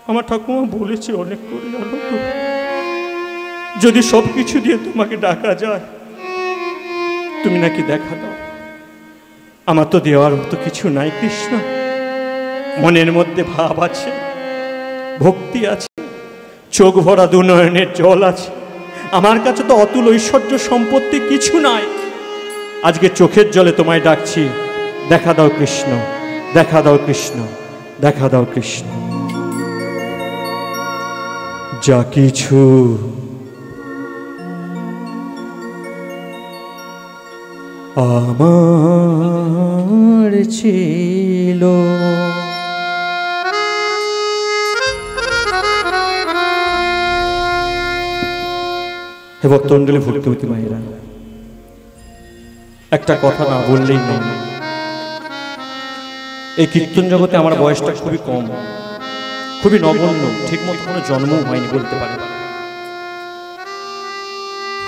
আমার ঠাকুমা বলেছে অনেক করে, জানো তো, যদি সব কিছু দিয়ে তোমাকে ডাকা যায় তুমি নাকি দেখা দাও। আমার তো দেওয়ার মতো কিছু নাই কৃষ্ণ, মনের মধ্যে ভাব আছে, ভক্তি আছে, চোখ ভরা দুনয়নের জল আছে, আমার কাছে তো অতুল ঐশ্বর্য সম্পত্তি কিছু নাই। আজকে চোখের জলে তোমায় ডাকছি, দেখা দাও কৃষ্ণ, দেখা দাও কৃষ্ণ, দেখা দাও কৃষ্ণ। যা কিছু আমার ছিল হে ভক্তমণ্ডলী, ভক্তিমতী মায়েরা, একটা কথা না বললেই নেই। এই কীর্তন জগতে আমার বয়সটা খুবই কম, খুবই নগণ্য, ঠিক মতো কোনো জন্মও হয়নি বলতে পারে।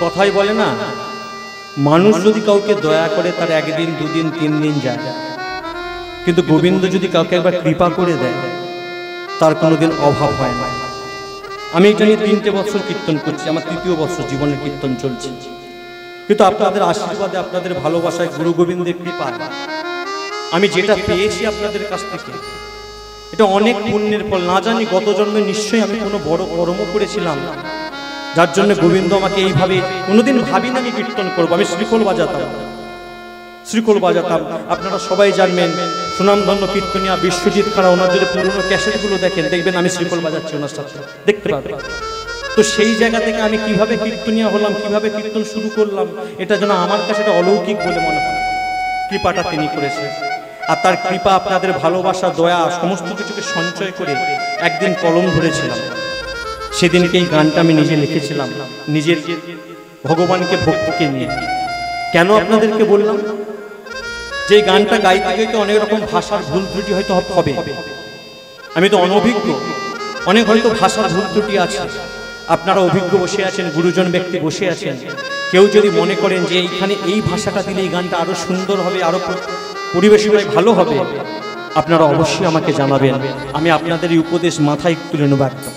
কথাই বলে না, মানুষ যদি কাউকে দয়া করে তার একদিন দুদিন তিন দিন যায়, কিন্তু গোবিন্দ যদি কাউকে একবার কৃপা করে দেয় তার কোনোদিন অভাব হয় না। আমি এটা নিয়ে 3টে বছর কীর্তন করছি, আমার 3য় বছর জীবনের কীর্তন চলছে, কিন্তু আপনাদের আশীর্বাদে, আপনাদের ভালোবাসায়, গুরু গোবিন্দের কৃপায় আমি যেটা পেয়েছি আপনাদের কাছ থেকে, এটা অনেক পুণ্যের ফল। না জানি গত জন্মে নিশ্চয়ই আমি কোনো বড় কর্ম করেছিলাম, যার জন্য গোবিন্দ আমাকে এইভাবে, কোনোদিন ভাবিনি আমি কীর্তন করবো। আমি শ্রীখোল বাজাতাম, শ্রীখোল বাজাতাম, আপনারা সবাই জানবেন, সুনামধন্য কীর্তনিয়া বিশ্বজিৎ খাড়া, ওনার যদি পুরনো ক্যাসেটগুলো দেখেন দেখবেন আমি শ্রীখোল বাজাচ্ছি ওনার সাথে, দেখতে পাবেন। তো সেই জায়গা থেকে আমি কিভাবে কীর্তনিয়া হলাম, কিভাবে কীর্তন শুরু করলাম, এটা যেন আমার কাছে একটা অলৌকিক বলে মনে হয়। কৃপাটা তিনি করেছেন, আর তার কৃপা, আপনাদের ভালোবাসা, দয়া সমস্ত কিছুকে সঞ্চয় করে একদিন কলম ধরেছিলাম। সেদিনকে এই গানটা আমি নিজে লিখেছিলাম, নিজের ভগবানকে ভক্তিকে নিয়ে। কেন আপনাদেরকে বললাম যে এই গানটা গাইতে গাইতে অনেক রকম ভাষার ভুল ত্রুটি হয়তো হবে, আমি তো অনভিজ্ঞ, অনেক হয়তো ভাষার ভুল ত্রুটি আছে। আপনারা অভিজ্ঞ বসে আছেন, গুরুজন ব্যক্তি বসে আছেন, কেউ যদি মনে করেন যে এইখানে এই ভাষাটা দিলে এই গানটা আরো সুন্দর হবে, আরো পরিবেশনায় ভালো হবে, আপনারা অবশ্যই আমাকে জানাবেন। আমি আপনাদের এই উপদেশ মাথায় তুলে নেব, একদম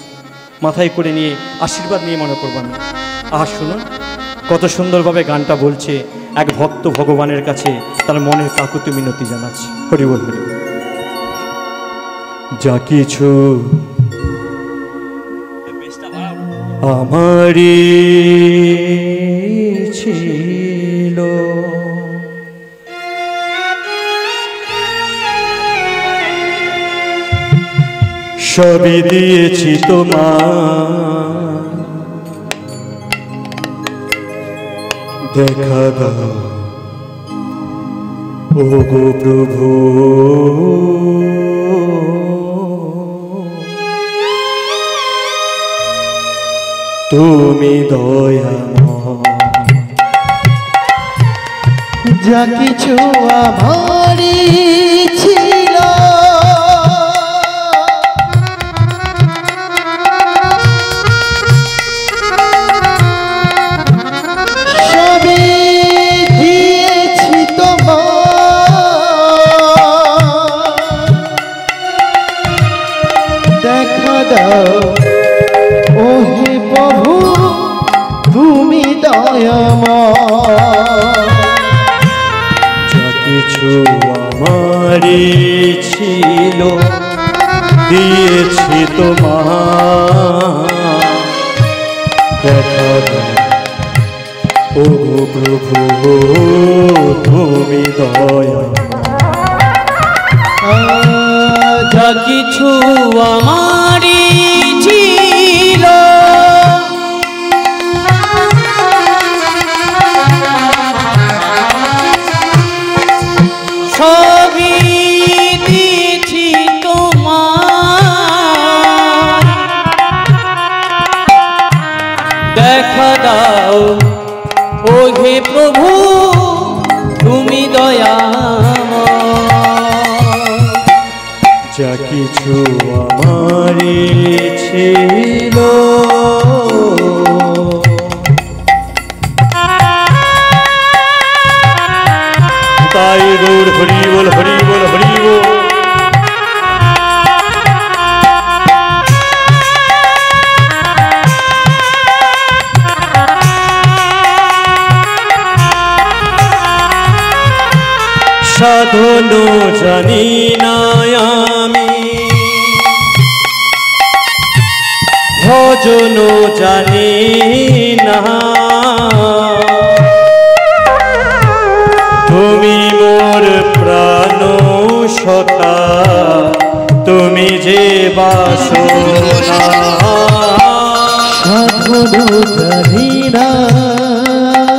মাথায় করে নিয়ে আশীর্বাদ নিয়ে মনে করবেন। আহা, শুনুন কত সুন্দরভাবে গানটা বলছে। এক ভক্ত ভগবানের কাছে তার মনের কাকুতি মিনতি জানাচ্ছে। হরি বল, হরি। যা কিছু আমারই ছিল, সবই দিয়েছি তোমার, দেখা দাও ও গো প্রভু, তুমি দয়াময়। যা কিছু আমারই ছিল, সবই দিয়েছি তোমার, দেখা দাও ও হে প্রভু, তুমি দয়াময়। যা কিছু আমারই ছিল দিয়েছি তোমার, দেখা দাও ও প্রভু, তুমি দয়াময়। যা কিছু আমারই ছিল, সবই দিয়েছি তোমার, দেখা দাও ও হে প্রভু, তুমি দয়াময়। যা কিছু আমারই ছিল, তাই গৌর হরি বল, হরি বল, হরি বল। সাধন জানি না আমি, ভজন জানি না, তুমি মোর প্রাণ সখা, তুমি যে বাসনা। সাধন জানি না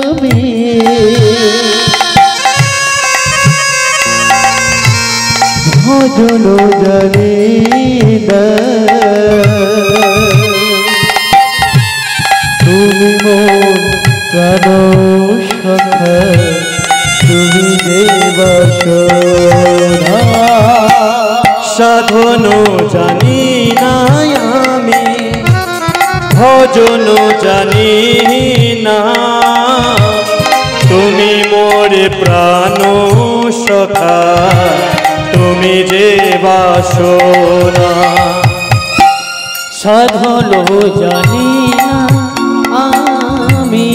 আমি, ভজন জানি না, তুমি মোর প্রাণ সখা, তুমি যে বাসনা। সাধন জানি না আমি, ভজন জানি না, তুমি মোর প্রাণ সখা, তুমি যে বাসনা। সাধন জানি না আমি,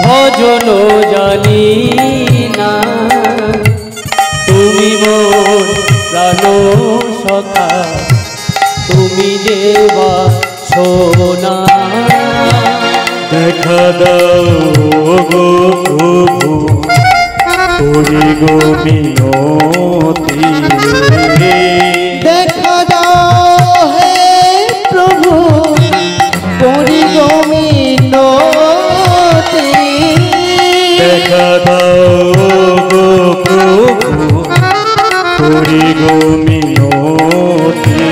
ভজন জানি না, তুমি মোর প্রাণ সখা, তুমি যে বাসনা। দেখা দাও গো প্রভু, করি গো মিনতি দেখা দাও হে প্রভু করি গো মিনতি দেখা দাও গো প্রভু করি গো মিনতি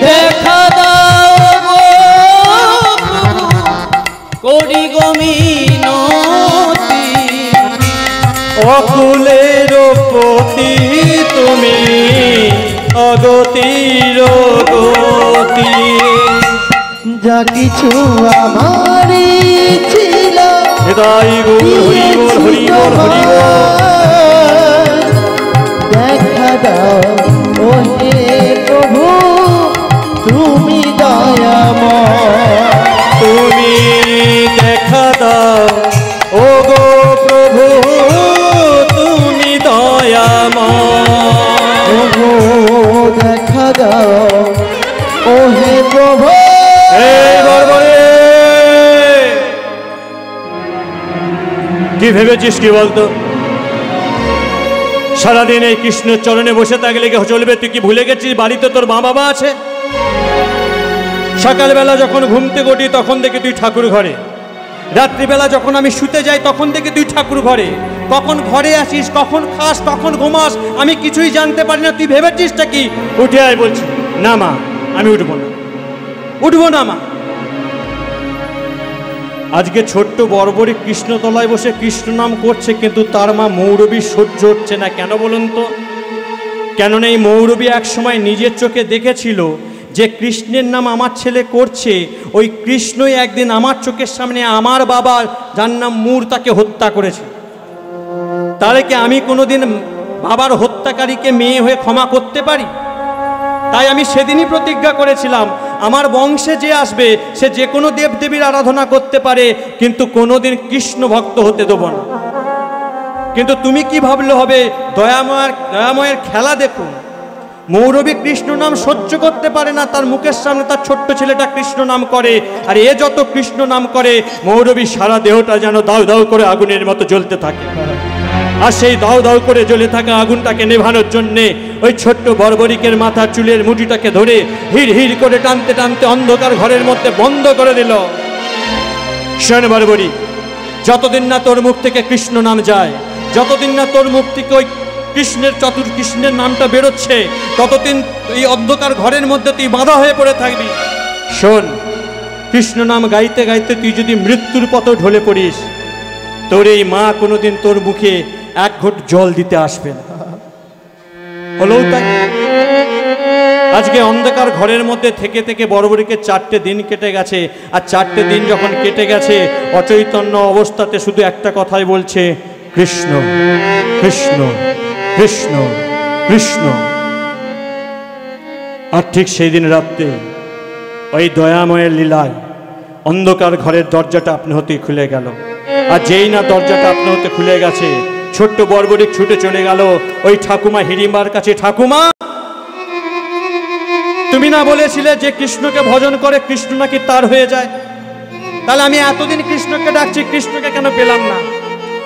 দেখা দাও গো করি গো মিনতি অকুলের পতি তুমি অগতির গতি যা কিছু আমারই ছিল হৃদয় গৌর হরি বল হরি বল হরি বল দেখা দাও ও হে প্রভু তুমি দয়াময় তুমি দেখা দাও ও গো প্রভু তুমি দয়াময় প্রভু দেখা দাও ও হে প্রভু এইবার বলে কি ভেবেছিস কি বলতো সারাদিন এই কৃষ্ণের চরণে বসে থাকলে কি চলবে? তুই কি ভুলে গেছিস বাড়িতে তোর মা বাবা আছে? সকালবেলা যখন ঘুম থেকে উঠি তখন দেখি তুই ঠাকুর ঘরে, রাত্রিবেলা যখন আমি শুতে যাই তখন দেখি তুই ঠাকুর ঘরে। কখন ঘরে আসিস, কখন খাস, কখন ঘুমাস আমি কিছুই জানতে পারি না। তুই ভেবেছিসটা কি? উঠে আয় বলছি। না মা, আমি উঠবো না, উঠবো না মা। আজকে ছোট্ট বর্বরী কৃষ্ণতলায় বসে কৃষ্ণ নাম করছে, কিন্তু তার মা মৌরবী সহ্য হচ্ছে না। কেন বলুন তো? কেননা এই মৌরবী এক সময় নিজের চোখে দেখেছিল যে কৃষ্ণের নাম আমার ছেলে করছে, ওই কৃষ্ণই একদিন আমার চোখের সামনে আমার বাবা যার নাম মূর তাকে হত্যা করেছে। তাহলে কি আমি কোনোদিন বাবার হত্যাকারীকে মেয়ে হয়ে ক্ষমা করতে পারি? তাই আমি সেদিনই প্রতিজ্ঞা করেছিলাম আমার বংশে যে আসবে সে যে কোনো দেবদেবীর আরাধনা করতে পারে, কিন্তু কোনোদিন কৃষ্ণ ভক্ত হতে দেব না। কিন্তু তুমি কি ভাবলে হবে? দয়াময়ের খেলা দেখুন। মৌরবী কৃষ্ণ নাম সহ্য করতে পারে না, তার মুখের সামনে তার ছোট্ট ছেলেটা কৃষ্ণ নাম করে, আর এ যত কৃষ্ণ নাম করে মৌরবী সারা দেহটা যেন দাউ দাউ করে আগুনের মতো জ্বলতে থাকে। আর সেই দাউ দাউ করে জ্বলে থাকা আগুনটাকে নেভানোর জন্যে ওই ছোট্ট বর্বরিকের মাথার চুলের মুঠিটাকে ধরে হিড় হিড় করে টানতে টানতে অন্ধকার ঘরের মধ্যে বন্ধ করে দিল। শোন বর্বরী, যতদিন না তোর মুখ থেকে কৃষ্ণ নাম যায়, যতদিন না তোর মুখ থেকে ওই কৃষ্ণের কৃষ্ণের নামটা বেরোচ্ছে, ততদিন এই অন্ধকার ঘরের মধ্যে তুই বাধা হয়ে পড়ে থাকবি। শোন, কৃষ্ণ নাম গাইতে গাইতে তুই যদি মৃত্যুর পথে ঢলে পড়িস, তোর এই মা কোনোদিন তোর মুখে এক ঘট জল দিতে আসবে না। হলো তাই আজকে অন্ধকার ঘরের মধ্যে থেকে থেকে বর্বরীকে 4টে দিন কেটে গেছে। আর 4টে দিন যখন কেটে গেছে, অচৈতন্য অবস্থাতে শুধু একটা কথাই বলছে, কৃষ্ণ কৃষ্ণ কৃষ্ণ কৃষ্ণ। আর ঠিক সেই দিন রাত্রে ওই দয়াময়ের লীলায় অন্ধকার ঘরের দরজাটা আপনি হতে খুলে গেল। আর যেই না দরজাটা আপনি হতে খুলে গেছে, ছোট্ট বর্বরিক ছুটে চলে গেল ওই ঠাকুমা হিড়িম্বার কাছে। ঠাকুমা, তুমি না বলেছিলে যে কৃষ্ণকে ভজন করে কৃষ্ণ নাকি তার হয়ে যায়? তাহলে আমি এতদিন কৃষ্ণকে ডাকছি, কৃষ্ণকে কেন পেলাম না?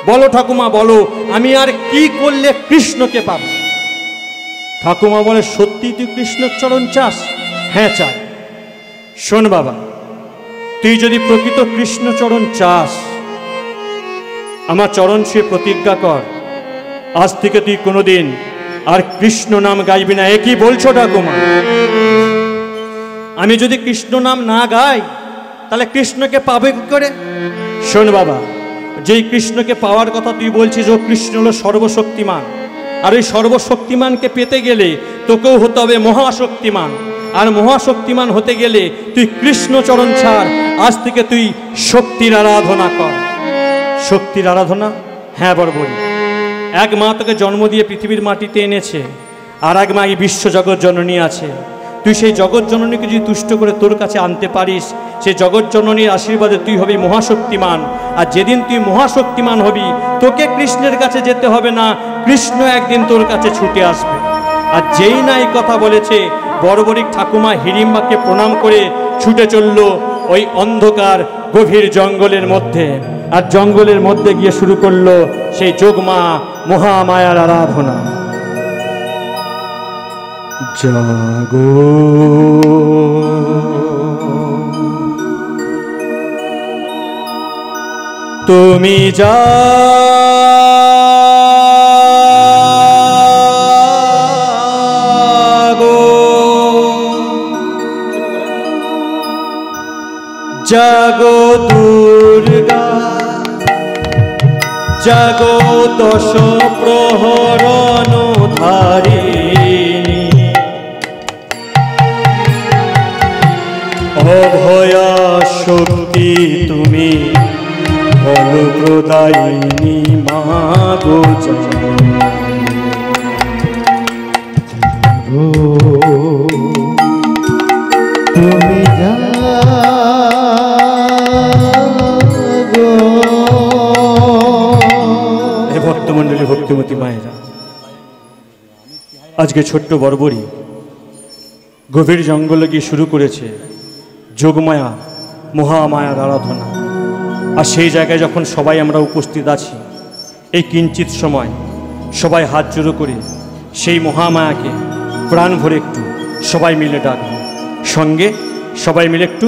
বলো ঠাকুমা, বলো আমি আর কি করলে কৃষ্ণকে পাবো? ঠাকুমা বলে, সত্যি তুই কৃষ্ণর চরণ চাস? হ্যাঁ চাই। শোন বাবা, তুই যদি প্রকৃত কৃষ্ণ চরণ চাস, আমার চরণ ছুঁয়ে প্রতিজ্ঞা কর, আজ থেকে তুই কোনোদিন আর কৃষ্ণ নাম গাইবি না। একই বলছো ঠাকুমা? আমি যদি কৃষ্ণ নাম না গাই তাহলে কৃষ্ণকে পাবে কি করে? শোন বাবা, যেই কৃষ্ণকে পাওয়ার কথা তুই বলছিস, ও কৃষ্ণ হলো সর্বশক্তিমান। আর ওই সর্বশক্তিমানকে পেতে গেলে তোকেও হতে হবে মহাশক্তিমান। আর মহাশক্তিমান হতে গেলে তুই কৃষ্ণ চরণ ছাড়, আজ থেকে তুই শক্তির আরাধনা কর। শক্তির আরাধনা? হ্যাঁ বর্বরী, এক মা তোকে জন্ম দিয়ে পৃথিবীর মাটিতে এনেছে, আর এক মা এই বিশ্ব জগৎ জননী আছে। তুই সেই জগৎ জননীকে যদি তুষ্ট করে তোর কাছে আনতে পারিস, সেই জগৎ জননীর আশীর্বাদে তুই হবি মহাশক্তিমান। আর যেদিন তুই মহাশক্তিমান হবি, তোকে কৃষ্ণের কাছে যেতে হবে না, কৃষ্ণ একদিন তোর কাছে ছুটে আসবে। আর যেই না এই কথা বলেছে, বর্বরিক ঠাকুমা হিড়িম্বাকে প্রণাম করে ছুটে চলল ওই অন্ধকার গভীর জঙ্গলের মধ্যে। আর জঙ্গলের মধ্যে গিয়ে শুরু করলো সেই যোগমা মহামায়ার আরাধনা। জাগো তুমি জাগো, জাগো দুর্গা, জাগো দশ প্রহরণ ধারিণী, অভয়া শক্তি তুমি বলপ্রদায়িনী মাগো ও তুমি জাগো। হে ভক্তমণ্ডলী, ভক্তিমতী মায়েরা, আজকে ছোট্ট বর্বরী গভীর জঙ্গলে গিয়ে শুরু করেছে যোগমায়া মহামায়ার আরাধনা। আর সেই জায়গায় যখন সবাই আমরা উপস্থিত আছি, এই কিঞ্চিত সময় সবাই হাত জোড়ো করে সেই মহামায়াকে প্রাণ ভরে একটু সবাই মিলে ডাকব। সঙ্গে সবাই মিলে একটু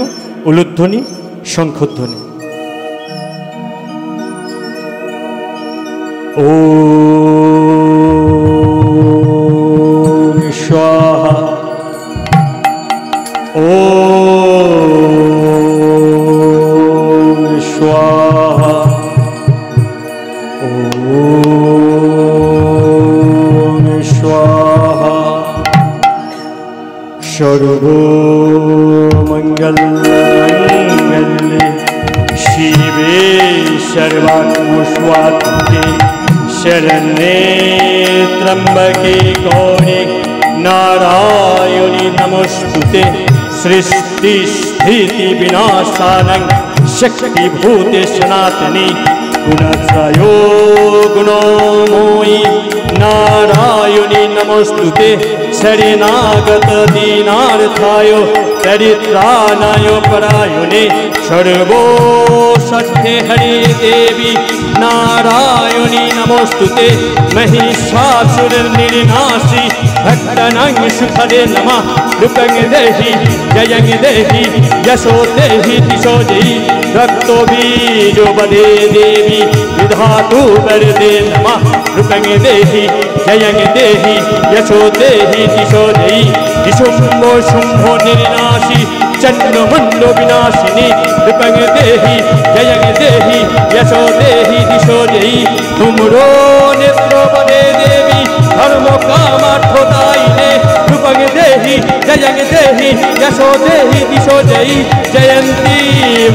উলুধ্বনি, শঙ্খধ্বনি। ওম স্বাহা, ওম স্বাহা, ওম স্বাহা। সর্বমঙ্গলমঙ্গলে শিবে সর্বাত্মস্বার্থে শরণ্যে ত্র্যম্বকে গৌরি নারায়ণী নমস্তুতে। সৃষ্টি স্থিতি বিনাশানং শক্তিভূতে সনাতনী গুণত্রয়ো গুণময়ী নারায়ণী নমস্তুতে। শরণাগত দীনার্থায় চরিত্রাণায় পরায়ণে সর্বশক্তি হরি দেবী নারায়ণী নমস্তুতে। महिषासुर निर्नाशी भक्तानां सुखदे नमः। रूपं देहि जयं देहि यशो देहि दिशो देहि रक्तो बीजो बदे देवी विधातु वरदे नमः। रूपं देहि जयं देहि यशो देहि दिशो देहि दिशुम्भो शुम्भो निर्नाशी चण्डमुण्डो विनाशिनी। रूपं देहि जयं देहि यशो देहि दिशो देहि तुमरो नेत्रो बदे देवी धर्म कामार्थदायिने। रूपं देहि जयं देहि यशो देहि दिशो देहि जयन्ती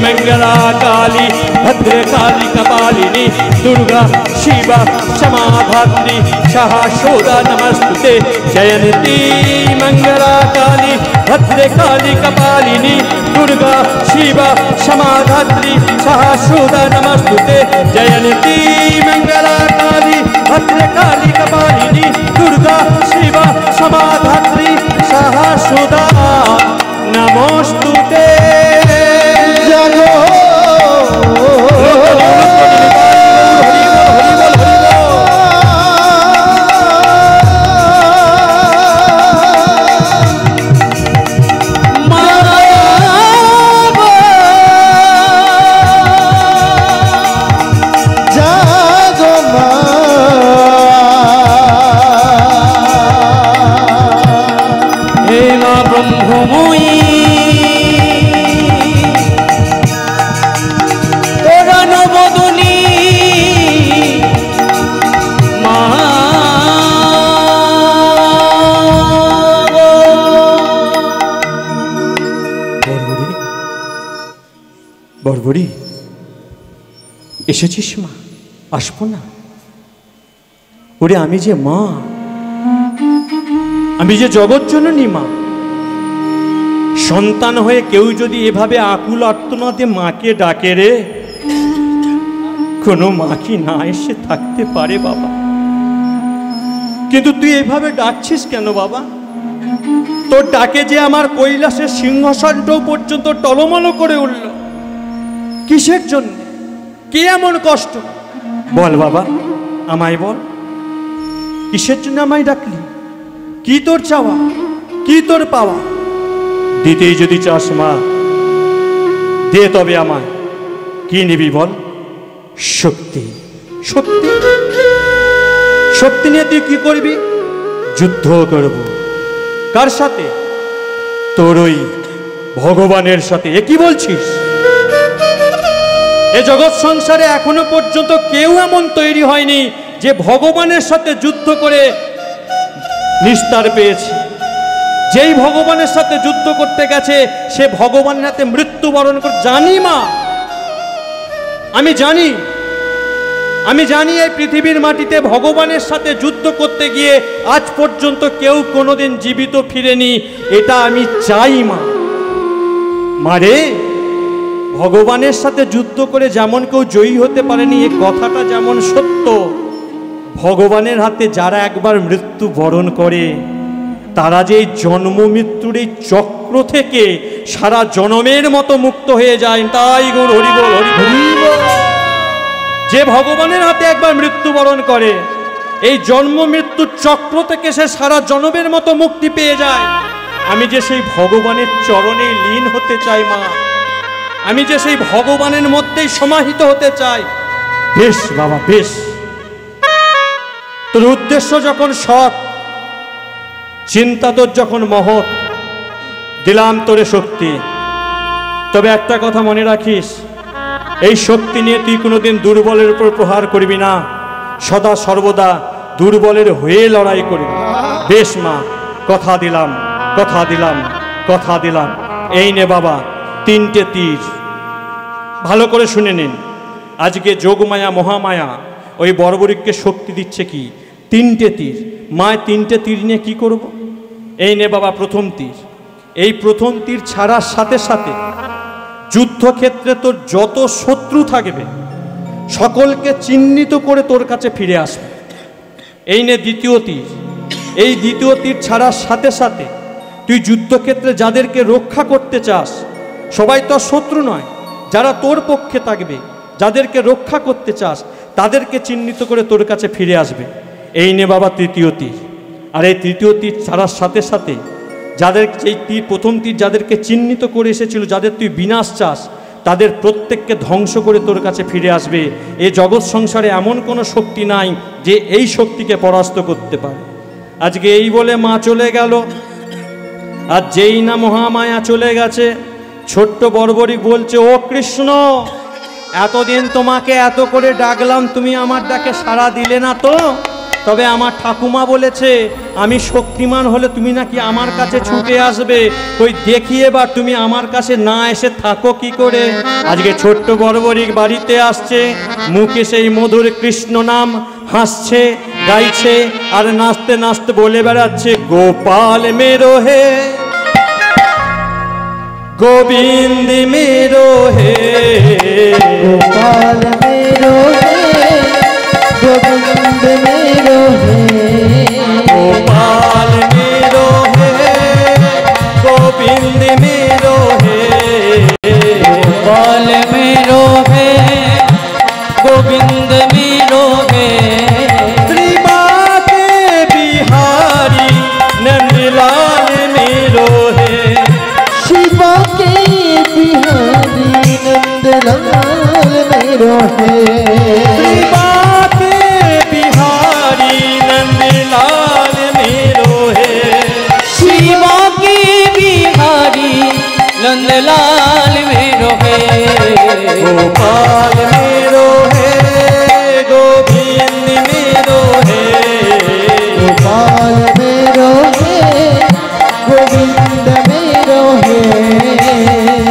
मंगला काली भद्रकाली कपालिनी दुर्गा शिवा क्षमा धात्री सहस्रोदा नमस्तुते। जयन्ती मंगला काली भद्रकाली कपालिनी दुर्गा शिवा क्षमा धात्री सहस्रोदा नमस्तुते। जयन्ती मंगला काली भद्रकाली कपालिनी दुर्गा शिवा क्षमा धात्री सहस्रोदा नमस्तुते। জাগো জাগো মা। হে মা ব্রহ্মময়ী তোরা নবদনী মা গো। বর্বরী, বর্বরী এসেছিস মা? আসবো না? ওরে আমি যে মা, আমি যে জগৎজননী মা। সন্তান হয়ে কেউ যদি এভাবে আকুল আর্তনাদে মাকে ডাকে রে, কোনো মা কি না এসে থাকতে পারে বাবা? কিন্তু তুই এভাবে ডাকছিস কেন বাবা? তোর ডাকে যে আমার কৈলাসের সিংহাসনটাও পর্যন্ত টলমল করে উঠল। কিসের জন্য? কি এমন কষ্ট? বল বাবা, আমায় বল, কিসের জন্য আমায় ডাকলি? কি তোর চাওয়া, কি তোর পাওয়া? দিতেই যদি চাস মা, দে তবে আমায়। কি নিবি বল? শক্তি। শক্তি? শক্তি নিয়ে তুই কি করবি? যুদ্ধ করব। কার সাথে? তোর ওই ভগবানের সাথে। এ কি বলছিস? এ জগৎ সংসারে এখনো পর্যন্ত কেউ এমন তৈরি হয়নি যে ভগবানের সাথে যুদ্ধ করে নিস্তার পেয়েছে। যেই ভগবানের সাথে যুদ্ধ করতে গেছে সে ভগবানের হাতে মৃত্যুবরণ করে। জানি মা, আমি জানি এই পৃথিবীর মাটিতে ভগবানের সাথে যুদ্ধ করতে গিয়ে আজ পর্যন্ত কেউ কোনোদিন জীবিত ফিরেনি। এটা আমি চাই মা। মারে, ভগবানের সাথে যুদ্ধ করে যেমন কেউ জয়ী হতে পারেনি এ কথাটা যেমন সত্য, ভগবানের হাতে যারা একবার মৃত্যু বরণ করে তারা যে জন্ম মৃত্যুর এই চক্র থেকে সারা জনমের মতো মুক্ত হয়ে যায়। তাই গৌর হরি বল, হরি বল। যে ভগবানের হাতে একবার মৃত্যুবরণ করে এই জন্ম মৃত্যুর চক্র থেকে সে সারা জনমের মতো মুক্তি পেয়ে যায়। আমি যে সেই ভগবানের চরণে লীন হতে চাই মা, আমি যে সেই ভগবানের মধ্যেই সমাহিত হতে চাই। বেশ বাবা, বেশ, তোর উদ্দেশ্য যখন সৎ, চিন্তা তোর যখন মহৎ, দিলাম তোরে শক্তি। তবে একটা কথা মনে রাখিস, এই শক্তি নিয়ে তুই কোনোদিন দুর্বলের উপর প্রহার করবি না, সদা সর্বদা দুর্বলের হয়ে লড়াই করবি। বেশ মা, কথা দিলাম, কথা দিলাম, কথা দিলাম। এই নে বাবা 3টে তীর, ভালো করে শুনে নিন। আজকে যোগমায়া মহামায়া ওই বর্বরিককে শক্তি দিচ্ছে কি? 3টে তীর। মায় 3টে তীর নিয়ে কি করব? এই নে বাবা প্রথম তীর। এই প্রথম তীর ছাড়ার সাথে সাথে যুদ্ধক্ষেত্রে তোর যত শত্রু থাকবে সকলকে চিহ্নিত করে তোর কাছে ফিরে আসবে। এই নে দ্বিতীয় তীর। এই দ্বিতীয় তীর ছাড়ার সাথে সাথে তুই যুদ্ধক্ষেত্রে যাদেরকে রক্ষা করতে চাস, সবাই তো শত্রু নয়, যারা তোর পক্ষে থাকবে, যাদেরকে রক্ষা করতে চাস তাদেরকে চিহ্নিত করে তোর কাছে ফিরে আসবে। এই নে বাবা তৃতীয় তীর। আর এই তৃতীয় তীর ছাড়ার সাথে সাথে যাদের এই তীর, প্রথম তীর যাদেরকে চিহ্নিত করে এসেছিল, যাদের তুই বিনাশ চাস, তাদের প্রত্যেককে ধ্বংস করে তোর কাছে ফিরে আসবে। এই জগৎ সংসারে এমন কোনো শক্তি নাই যে এই শক্তিকে পরাস্ত করতে পারে। আজকে এই বলে মা চলে গেল, আর যেই না মহামায়া চলে গেছে, ছোট্ট বর্বরিক বলছে, ও কৃষ্ণ, এতদিন তোমাকে এত করে ডাকলাম, তুমি আমার ডাকে সাড়া দিলে না তো? তবে আমার ঠাকুমা বলেছে আমি শক্তিমান হলে তুমি নাকি আমার কাছে ছুটে আসবে। ওই দেখি এবার তুমি আমার কাছে না এসে থাকো কি করে। আজকে ছোট্ট বর্বরিক বাড়িতে আসছে, মুখে সেই মধুর কৃষ্ণ নাম, হাসছে, গাইছে আর নাচতে নাচতে বলে বেড়াচ্ছে, গোপাল মেরো হে, गोविंद मेरो हे, गोपाल मेरो हे, गोविंद मेरो हे, गोपाल मेरो हे, गोविंद मेरो हे, गोपाल मेरो हे, गोविंद मेरो हे, श्रीबाके बिहारी नंदलाल मेरो हे, शिवा के बिहारी नंदलाल मेरो है, श्रीबाके बिहारी नंदलाल मेरो हे, शिवा के बिहारी नंदलाल मेरो हे, गोपाल मेरो हे, गोविंद मेरो हे, गोपाल मेरो है, गोविंद मेरो है,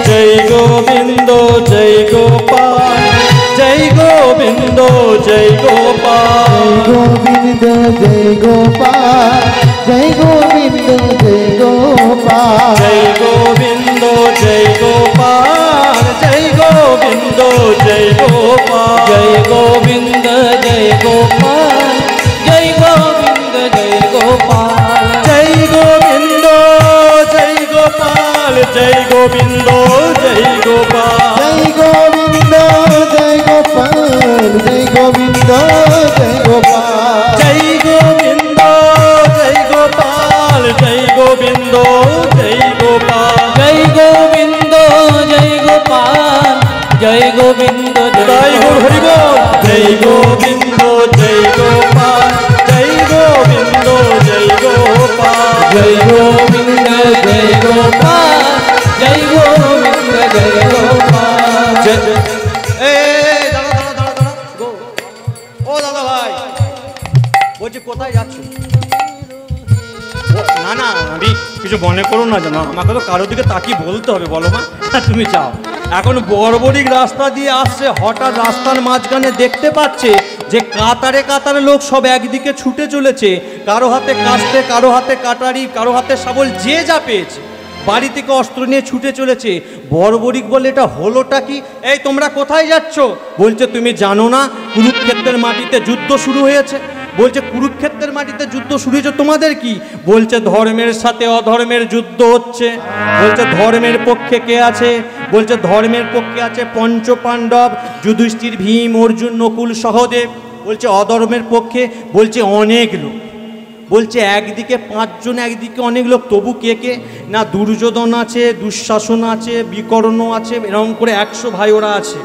जय गोविंदो जय गोपाल, जय गोविंदो जय गोपाल, गोविंद जय गोपाल, जय गोविंद जय गोपाल, जय गोविंदो जय गोपाल, जय गोविंदो जय गोपाल, जय गोविंद जय गोपाल, जय गोविंद जय गोपाल, जय गोविंदो जय गोपाल, जय गोविंदो জয় গোপাল জয় গোবিন্দ জয় গোপাল জয় গোবিন্দ জয় গোপাল জয় গোবিন্দ জয় গোপাল জয় গোবিন্দ জয় গোপাল জয় গোবিন্দ জয় গোপাল জয় গোবিন্দ জয় গৌর হরি বল জয় গোবিন্দ জয় গোপাল জয় গোবিন্দ জয় গোপাল জয় গোবিন্দ জয় গোপাল জয় গোবিন্দ জয় গোপাল ও দাদা ভাই বলছি কোথায় যাচ্ছ? না না আমি কিছু মনে করো না জানো, আমাকে তো কারোর দিকে তাকিয়ে বলতে হবে, বলো মা। তুমি যাও। এখন বড়বড়িক রাস্তা দিয়ে আসছে, হঠাৎ রাস্তার মাঝখানে দেখতে পাচ্ছে যে কাতারে কাতারে লোক সব একদিকে ছুটে চলেছে, কারো হাতে কাস্তে, কারো হাতে কাটারি, কারো হাতে শাবল, যে যা পেয়েছে বাড়ি থেকে অস্ত্র নিয়ে ছুটে চলেছে। বড়বড়িক বলে এটা হলোটা কি? এই তোমরা কোথায় যাচ্ছ? বলছে তুমি জানো না কুরুক্ষেত্রের মাটিতে যুদ্ধ শুরু হয়েছে। বলছে কুরুক্ষেত্রের মাটিতে যুদ্ধ শুরু হয়েছে, তোমাদের কি? বলছে ধর্মের সাথে অধর্মের যুদ্ধ হচ্ছে। বলছে ধর্মের পক্ষে কে আছে? বলছে ধর্মের পক্ষে আছে পঞ্চপাণ্ডব, যুধিষ্ঠির, ভীম, অর্জুন, নকুল, সহদেব। বলছে অধর্মের পক্ষে বলছে অনেক লোক। বলছে একদিকে 5 জন, একদিকে অনেক লোক, তবু কে কে? না দুর্যোধন আছে, দুঃশাসন আছে, বিকর্ণ আছে, এরকম করে 100 ভাই ওরা আছে।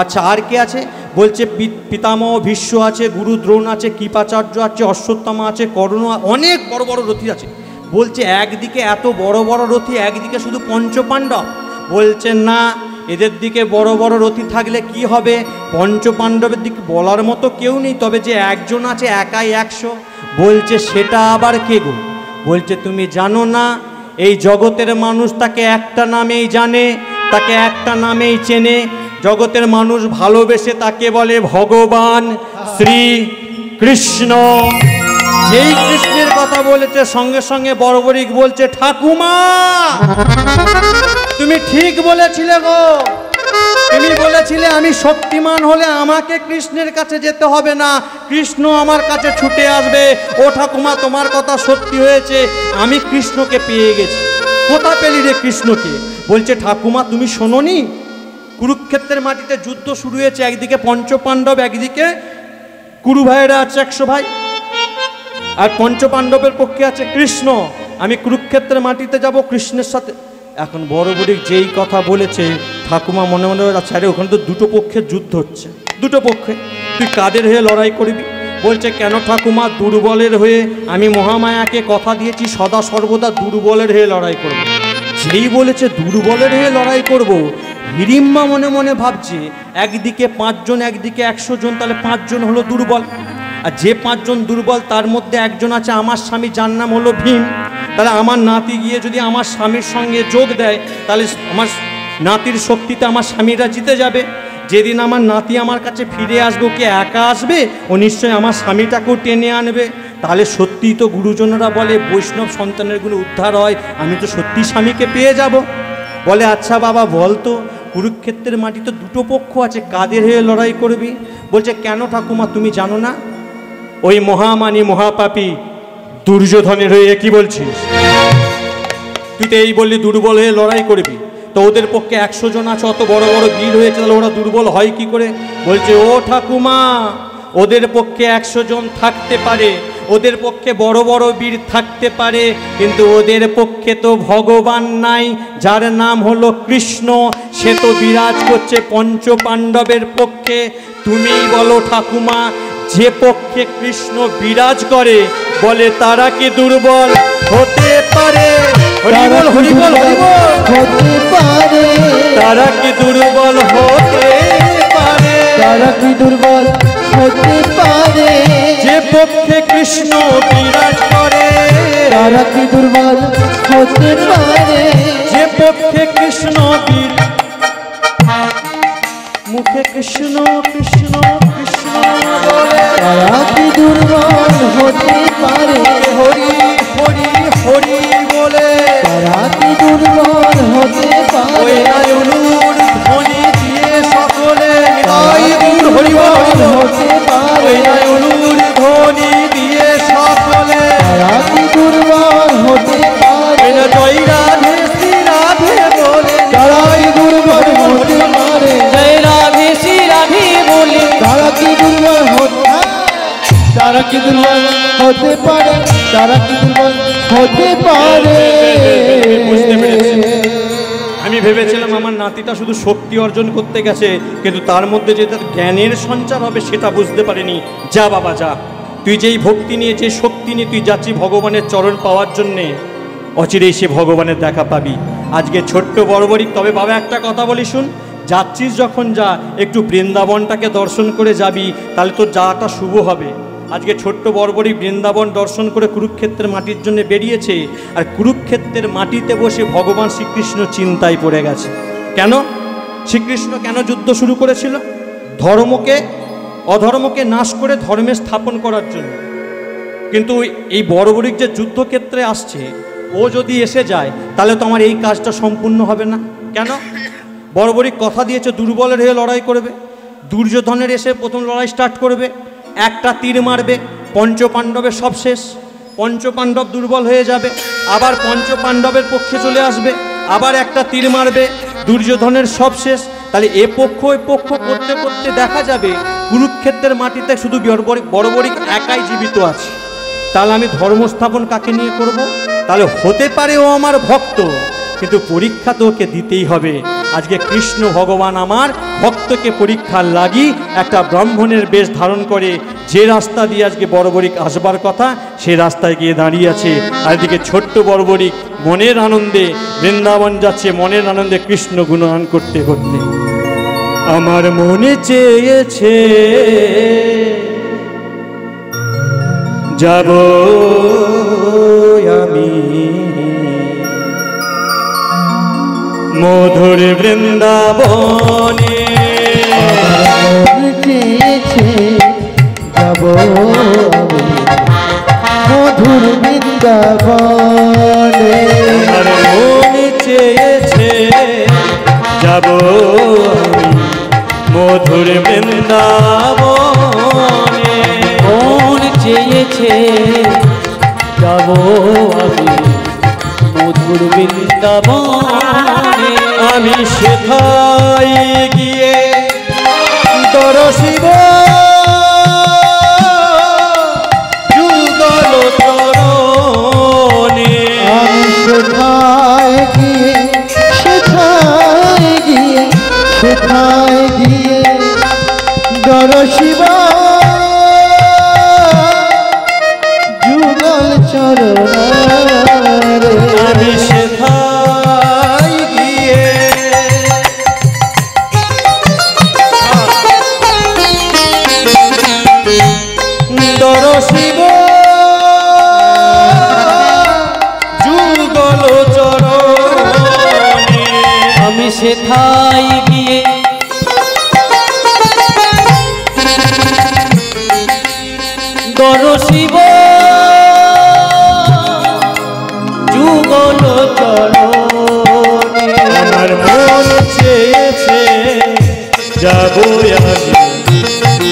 আচ্ছা আর কে আছে? বলছে পিতামহ ভীষ্ম আছে, গুরু দ্রোণ আছে, কৃপাচার্য আছে, অশ্বত্থামা আছে, কর্ণ, অনেক বড় বড় রথী আছে। বলছে একদিকে এত বড় বড় রথী, একদিকে শুধু পঞ্চপাণ্ডব। বলছে না, এদের দিকে বড় বড় রথী থাকলে কি হবে? পঞ্চপাণ্ডবের দিকে বলার মতো কেউ নেই, তবে যে একজন আছে একাই 100। বলছে সেটা আবার কে গো? বলছে তুমি জানো না এই জগতের মানুষ তাকে একটা নামেই জানে, তাকে একটা নামেই চেনে। জগতের মানুষ ভালোবেসে তাকে বলে ভগবান শ্রী কৃষ্ণ। যেই কৃষ্ণের কথা বলেছে সঙ্গে সঙ্গে বড়বড়িক বলছে ঠাকুমা তুমি ঠিক বলেছিলে গো, তুমি বলেছিলে আমি শক্তিমান হলে আমাকে কৃষ্ণের কাছে যেতে হবে না, কৃষ্ণ আমার কাছে ছুটে আসবে। ও ঠাকুমা তোমার কথা সত্যি হয়েছে, আমি কৃষ্ণকে পেয়ে গেছি। কোথা পেলি রে কৃষ্ণকে? বলছে ঠাকুমা তুমি শোনোনি কুরুক্ষেত্রের মাটিতে যুদ্ধ শুরু হয়েছে, একদিকে পঞ্চপাণ্ডব, একদিকে কুরু ভাইয়েরা আছে 100 ভাই, আর পঞ্চপাণ্ডবের পক্ষে আছে কৃষ্ণ। আমি কুরুক্ষেত্রের মাটিতে যাব কৃষ্ণের সাথে। এখন বড়বড়িক যেই কথা বলেছে ঠাকুমা মনে মনে আচ্ছা রে ওখানে তো দুটো পক্ষের যুদ্ধ হচ্ছে, দুটো পক্ষে তুই কাদের হয়ে লড়াই করবি? বলছে কেন ঠাকুমা, দুর্বলের হয়ে। আমি মহামায়াকে কথা দিয়েছি সদা সর্বদা দুর্বলের হয়ে লড়াই করব। যেই বলেছে দুর্বলের হয়ে লড়াই করব, হিড়িম্বা মনে মনে ভাবছে একদিকে 5 জন, একদিকে 100 জন, তাহলে 5 জন হলো দুর্বল। আর যে 5 জন দুর্বল তার মধ্যে একজন আছে আমার স্বামী, যার নাম হলো ভীম। তাহলে আমার নাতি গিয়ে যদি আমার স্বামীর সঙ্গে যোগ দেয়, তাহলে আমার নাতির শক্তিতে আমার স্বামীরা জিতে যাবে। যেদিন আমার নাতি আমার কাছে ফিরে আসবে, ওকে একা আসবে, ও নিশ্চয়ই আমার স্বামীটাকেও টেনে আনবে। তাহলে সত্যিই তো গুরুজনরা বলে বৈষ্ণব সন্তানের গুলো উদ্ধার হয়, আমি তো সত্যি স্বামীকে পেয়ে যাব। বলে আচ্ছা বাবা বল তো, কুরুক্ষেত্রের মাটিতে দুটো পক্ষ আছে, কাদের হয়ে লড়াই করবি? বলছে কেন ঠাকুমা তুমি জানো না? ওই মহামানী মহাপাপী দুর্যোধনের হয়ে। কি বলছিস? তুই তো এই বললি দুর্বল হয়ে লড়াই করবি, তো ওদের পক্ষে 100 জন আছে, অত বড় বড় বীর হয়েছে, তাহলে ওরা দুর্বল হয় কি করে? বলছে ও ঠাকুমা, ওদের পক্ষে 100 জন থাকতে পারে, ওদের পক্ষে বড় বড় বীর থাকতে পারে, কিন্তু ওদের পক্ষে তো ভগবান নাই, যার নাম হলো কৃষ্ণ। সে তো বিরাজ করছে পঞ্চপাণ্ডবের পক্ষে। তুমি বলো ঠাকুমা, যে পক্ষে কৃষ্ণ বিরাজ করে বলে তারা কি দুর্বল হতে পারে? হরিবল হরিবল হরিবল। হতে পারে তারা কি দুর্বল হতে পারে? তারা কি দুর্বল হতে পারে? যে পক্ষে কৃষ্ণ বিরাজ করে তারা কি দুর্বল হতে পারে? যে পক্ষে কৃষ্ণ মুখে কৃষ্ণ কৃষ্ণ কৃষ্ণ বলে তারা কি দুর্বল হতে পারে? হরি হরি হরি বলে তারা কি দুর্বল হতে ওই পারে? নায়নুর ধ্বনি দিয়ে সকলে নিতাই গৌর হরি বল হতে পারে? ওই নায়নুর ধ্বনি দিয়ে সকলে তারা কি দুর্বল হতে পারে? জয় রাধে শ্রী রাধে বলে কি দুর্বল হতে পারে, তারা কি দুর্বল হতে পারে। বুঝতে পেরেছি। আমি ভেবেছিলাম আমার নাতিটা শুধু শক্তি অর্জন করতে গেছে, কিন্তু তার মধ্যে যে তার জ্ঞানের সঞ্চার হবে সেটা বুঝতে পারিনি। যা বাবা যা, তুই যেই ভক্তি নিয়ে যে শক্তি নিয়ে তুই যাচ্ছি ভগবানের চরণ পাওয়ার জন্যে, অচিরেই সে ভগবানের দেখা পাবি। আজকে ছোট্ট বড়বড়িক, তবে বাবা একটা কথা বলি শুন, যাচ্ছিস যখন যা একটু বৃন্দাবনটাকে দর্শন করে যাবি, তাহলে তোর যাওয়াটা শুভ হবে। আজকে ছোট্ট বড়বড়িক বৃন্দাবন দর্শন করে কুরুক্ষেত্রের মাটির জন্য বেরিয়েছে, আর কুরুক্ষেত্রের মাটিতে বসে ভগবান শ্রীকৃষ্ণ চিন্তায় পড়ে গেছে। কেন শ্রীকৃষ্ণ কেন যুদ্ধ শুরু করেছিল? ধর্মকে অধর্মকে নাশ করে ধর্মে স্থাপন করার জন্য। কিন্তু এই বড়বড়িক যে যুদ্ধক্ষেত্রে আসছে, ও যদি এসে যায় তাহলে তো আমার এই কাজটা সম্পূর্ণ হবে না। কেন? বড়বড়িক কথা দিয়েছে দুর্বলের হয়ে লড়াই করবে, দুর্যোধনের এসে প্রথম লড়াই স্টার্ট করবে, একটা তীর মারবে, পঞ্চপাণ্ডবের সব শেষ, পঞ্চপাণ্ডব দুর্বল হয়ে যাবে, আবার পঞ্চপাণ্ডবের পক্ষে চলে আসবে, আবার একটা তীর মারবে, দুর্যোধনের সব শেষ। তাহলে এ পক্ষ ওই পক্ষ করতে করতে দেখা যাবে কুরুক্ষেত্রের মাটিতে শুধু বড়বড়িক একাই জীবিত আছে। তাহলে আমি ধর্মস্থাপন কাকে নিয়ে করব? তাহলে হতে পারে ও আমার ভক্ত, কিন্তু পরীক্ষা তো ওকে দিতেই হবে। আজকে কৃষ্ণ ভগবান আমার ভক্তকে পরীক্ষার লাগি একটা ব্রাহ্মণের বেশ ধারণ করে যে রাস্তা দিয়ে আজকে বড়বড়িক আসবার কথা, সে রাস্তায় গিয়ে দাঁড়িয়ে আছে। আর এদিকে ছোট্ট বড়বড়িক মনের আনন্দে বৃন্দাবন যাচ্ছে, মনের আনন্দে কৃষ্ণ গুণগান করতে করতে। আমার মনে চেয়েছে যাব আমি মধুর বৃন্দাবনে, মন চেয়েছে যাব আমি মধুর বৃন্দাবনে। আমার মনে চেয়েছে যাব আমি মধুর বৃন্দাবনে, মন চেয়েছে যাব আমি মধুর বৃন্দাবনে। আমি সেথায় গিয়ে দর্শিব যুগল চরণে। আমি সেথায় গিয়ে দর্শিব যুগল চরণে। আমি সেথায় গিয়ে দর্শিব যুগল চরণে। আমি সেথায় গিয়ে দর্শিব যুগল চরণে। আমার মন চেয়েছে যাব আমি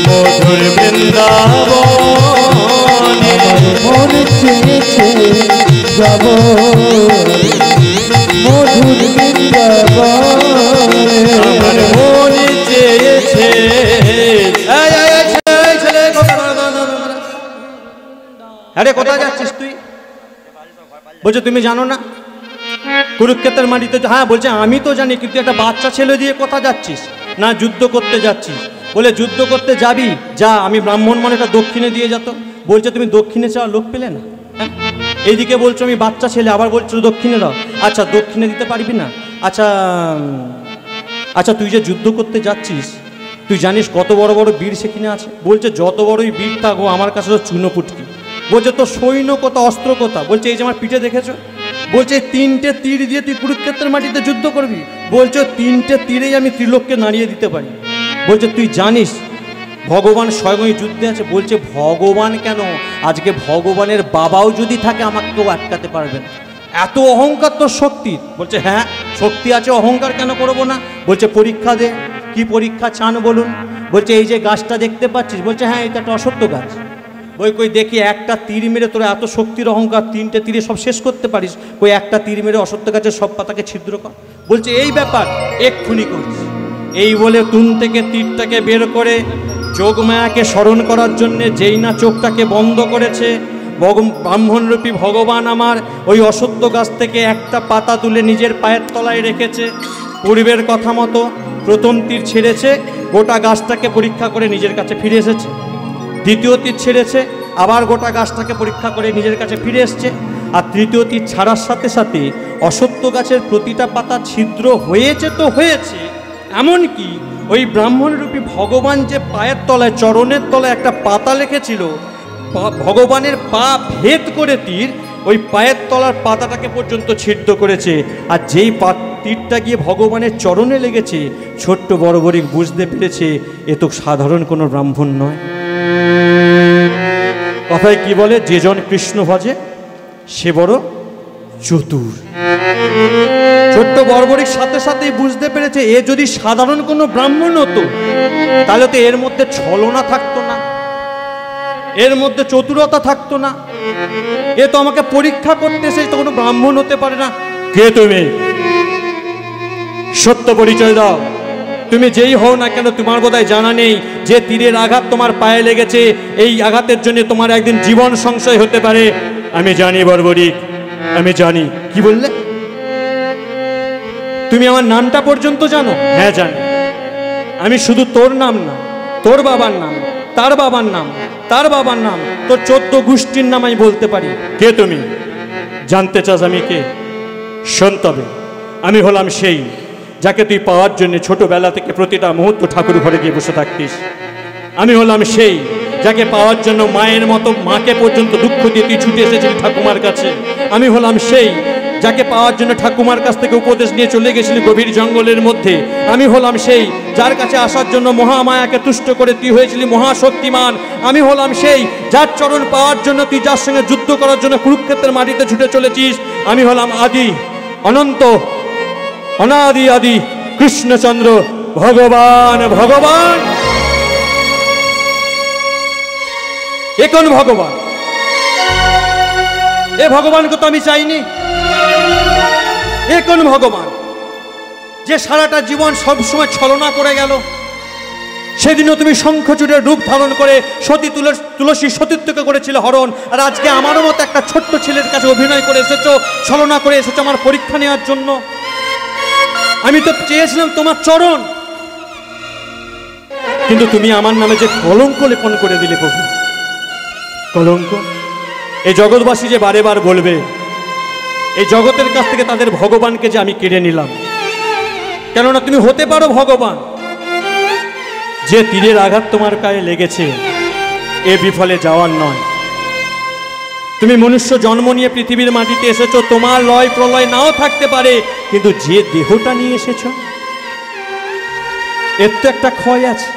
মধুর বৃন্দাবনে। মন চেয়েছে যাব মধুর বৃন্দাবনে। আমার মন চেয়েছে আরে কোথায় যাচ্ছিস তুই? বলছে তুমি জানো না কুরুক্ষেত্রের মাটিতে? হ্যাঁ। বলছে আমি তো জানি, কিন্তু একটা বাচ্চা ছেলে দিয়ে কোথায় যাচ্ছিস? না যুদ্ধ করতে যাচ্ছিস। বলে যুদ্ধ করতে যাবি যা, আমি ব্রাহ্মণ মানে একটা দক্ষিণে দিয়ে যেত। বলছে তুমি দক্ষিণে চাওয়া লোক পেলে না? হ্যাঁ। এইদিকে বলছো আমি বাচ্চা ছেলে, আবার বলছো দক্ষিণে দাও। আচ্ছা দক্ষিণে দিতে পারবি না? আচ্ছা আচ্ছা তুই যে যুদ্ধ করতে যাচ্ছিস, তুই জানিস কত বড় বড় বীর সেখানে আছে? বলছে যত বড়ই বীর থাকো আমার কাছে তো চুনোপুটকি। বলছে তো সৈন্য কোথা, অস্ত্র কোথা? বলছে এই যে আমার পিঠে দেখেছো। বলছে 3টে তীর দিয়ে তুই কুরুক্ষেত্রের মাটিতে যুদ্ধ করবি? বলছে 3টে তীরেই আমি ত্রিলোককে নাড়িয়ে দিতে পারি। বলছে তুই জানিস ভগবান স্বয়ং যুদ্ধে আছে? বলছে ভগবান কেন, আজকে ভগবানের বাবাও যদি থাকে আমাকে কেউ আটকাতে পারবে না। এত অহংকার তোর শক্তি? বলছে হ্যাঁ শক্তি আছে, অহংকার কেন করবো না? বলছে পরীক্ষা দে। কি পরীক্ষা চান বলুন? বলছে এই যে গাছটা দেখতে পাচ্ছিস? বলছে হ্যাঁ এটা একটা অশ্বত্থ গাছ। ওই কই দেখি একটা তীর মেরে তোরা এত শক্তির অহংকার, 3টে তীরে সব শেষ করতে পারিস? ওই একটা তীর মেরে অশ্বত্থ গাছের সব পাতাকে ছিদ্র কর। বলছে এই ব্যাপার, এক্ষুনি করছি। এই বলে তুন থেকে তীরটাকে বের করে যোগমায়াকে স্মরণ করার জন্যে যেই না চোখটাকে বন্ধ করেছে, ব্রাহ্মণরূপী ভগবান আমার ওই অসত্য গাছ থেকে একটা পাতা তুলে নিজের পায়ের তলায় রেখেছে। পূর্বের কথা মতো প্রথম তীর ছেড়েছে, গোটা গাছটাকে পরীক্ষা করে নিজের কাছে ফিরে এসেছে। দ্বিতীয় তীর ছেড়েছে, আবার গোটা গাছটাকে পরীক্ষা করে নিজের কাছে ফিরে এসছে। আর তৃতীয় তীর ছাড়ার সাথে সাথে অসত্য গাছের প্রতিটা পাতা ছিদ্র হয়েছে তো হয়েছে, এমনকি ওই ব্রাহ্মণরূপী ভগবান যে পায়ের তলায়, চরণের তলায় একটা পাতা লেখেছিল, ভগবানের পা ভেদ করে তীর ওই পায়ের তলার পাতাটাকে পর্যন্ত ছিদ্র করেছে। আর যেই তীরটা গিয়ে ভগবানের চরণে লেগেছে, ছোট্ট বর্বরিক বুঝতে পেরেছে এ তো সাধারণ কোনো ব্রাহ্মণ নয়। কথায় কি বলে, যে জন কৃষ্ণ ভজে সে বড় চতুর। ছোট্ট বর্বরিক সাথে সাথেই বুঝতে পেরেছে এ যদি সাধারণ কোনো ব্রাহ্মণ হতো তাহলে তো এর মধ্যে ছলনা থাকতো না, এর মধ্যে চতুরতা থাকতো না। এ তো আমাকে পরীক্ষা করতে এসে তো কোনো ব্রাহ্মণ হতে পারে না। কে তুমি? সত্য পরিচয় দাও। তুমি যেই হও না কেন, তোমার বোধহয় জানা নেই যে তীরের আঘাত তোমার পায়ে লেগেছে, এই আঘাতের জন্য তোমার একদিন জীবন সংশয় হতে পারে। আমি জানি বর্বরিক, আমি জানি। কি বললে? তুমি আমার নামটা পর্যন্ত জানো? হ্যাঁ জানি। আমি শুধু তোর নাম না, তোর বাবার নাম, তার বাবার নাম, তার বাবার নাম, তোর 14 গোষ্ঠীর নাম আমি বলতে পারি। কে তুমি? জানতে চাস আমি কে? শোন তবে, আমি হলাম সেই যাকে তুই পাওয়ার জন্য ছোটবেলা থেকে প্রতিটা মুহূর্ত ঠাকুর ঘরে গিয়ে বসে থাকতিস। আমি হলাম সেই যাকে পাওয়ার জন্য মায়ের মতো মাকে পর্যন্ত দুঃখ দিয়ে তুই ছুটে এসেছিলি ঠাকুমার কাছে। আমি হলাম সেই যাকে পাওয়ার জন্য ঠাকুমার কাছ থেকে উপদেশ নিয়ে চলে গেছিলি গভীর জঙ্গলের মধ্যে। আমি হলাম সেই যার কাছে আসার জন্য মহামায়াকে তুষ্ট করে তুই হয়েছিলি মহাশক্তিমান। আমি হলাম সেই যার চরণ পাওয়ার জন্য তুই যার সঙ্গে যুদ্ধ করার জন্য কুরুক্ষেত্রের মাটিতে ছুটে চলেছিস। আমি হলাম আদি অনন্ত অনাদি আদি কৃষ্ণচন্দ্র ভগবান। ভগবান এ কোন ভগবান? এ ভগবানকে তো আমি চাইনি। এ কোন ভগবান যে সারাটা জীবন সবসময় ছলনা করে গেল? সেদিনও তুমি শঙ্খচূড়ের রূপ ধারণ করে সতী তুলসী সতীত্বকে করেছিলে হরণ, আর আজকে আমারও মতো একটা ছোট্ট ছেলের কাছে অভিনয় করে এসেছো, ছলনা করে এসেছো আমার পরীক্ষা নেওয়ার জন্য। আমি তো চেয়েছিলাম তোমার চরণ, কিন্তু তুমি আমার নামে যে কলঙ্ক লেপন করে দিলে প্রভু। কলঙ্ক এই জগৎবাসী যে বারে বার বলবে, এই জগতের কাছ থেকে তাদের ভগবানকে যে আমি কেড়ে নিলাম। কেননা তুমি হতে পারো ভগবান, যে তীরের আঘাত তোমার গায়ে লেগেছে এ বিফলে যাওয়ার নয়। তুমি মনুষ্য জন্ম নিয়ে পৃথিবীর মাটিতে এসেছো, তোমার লয় প্রলয় নাও থাকতে পারে, কিন্তু যে দেহটা নিয়ে এসেছো এর তো একটা ক্ষয় আছে,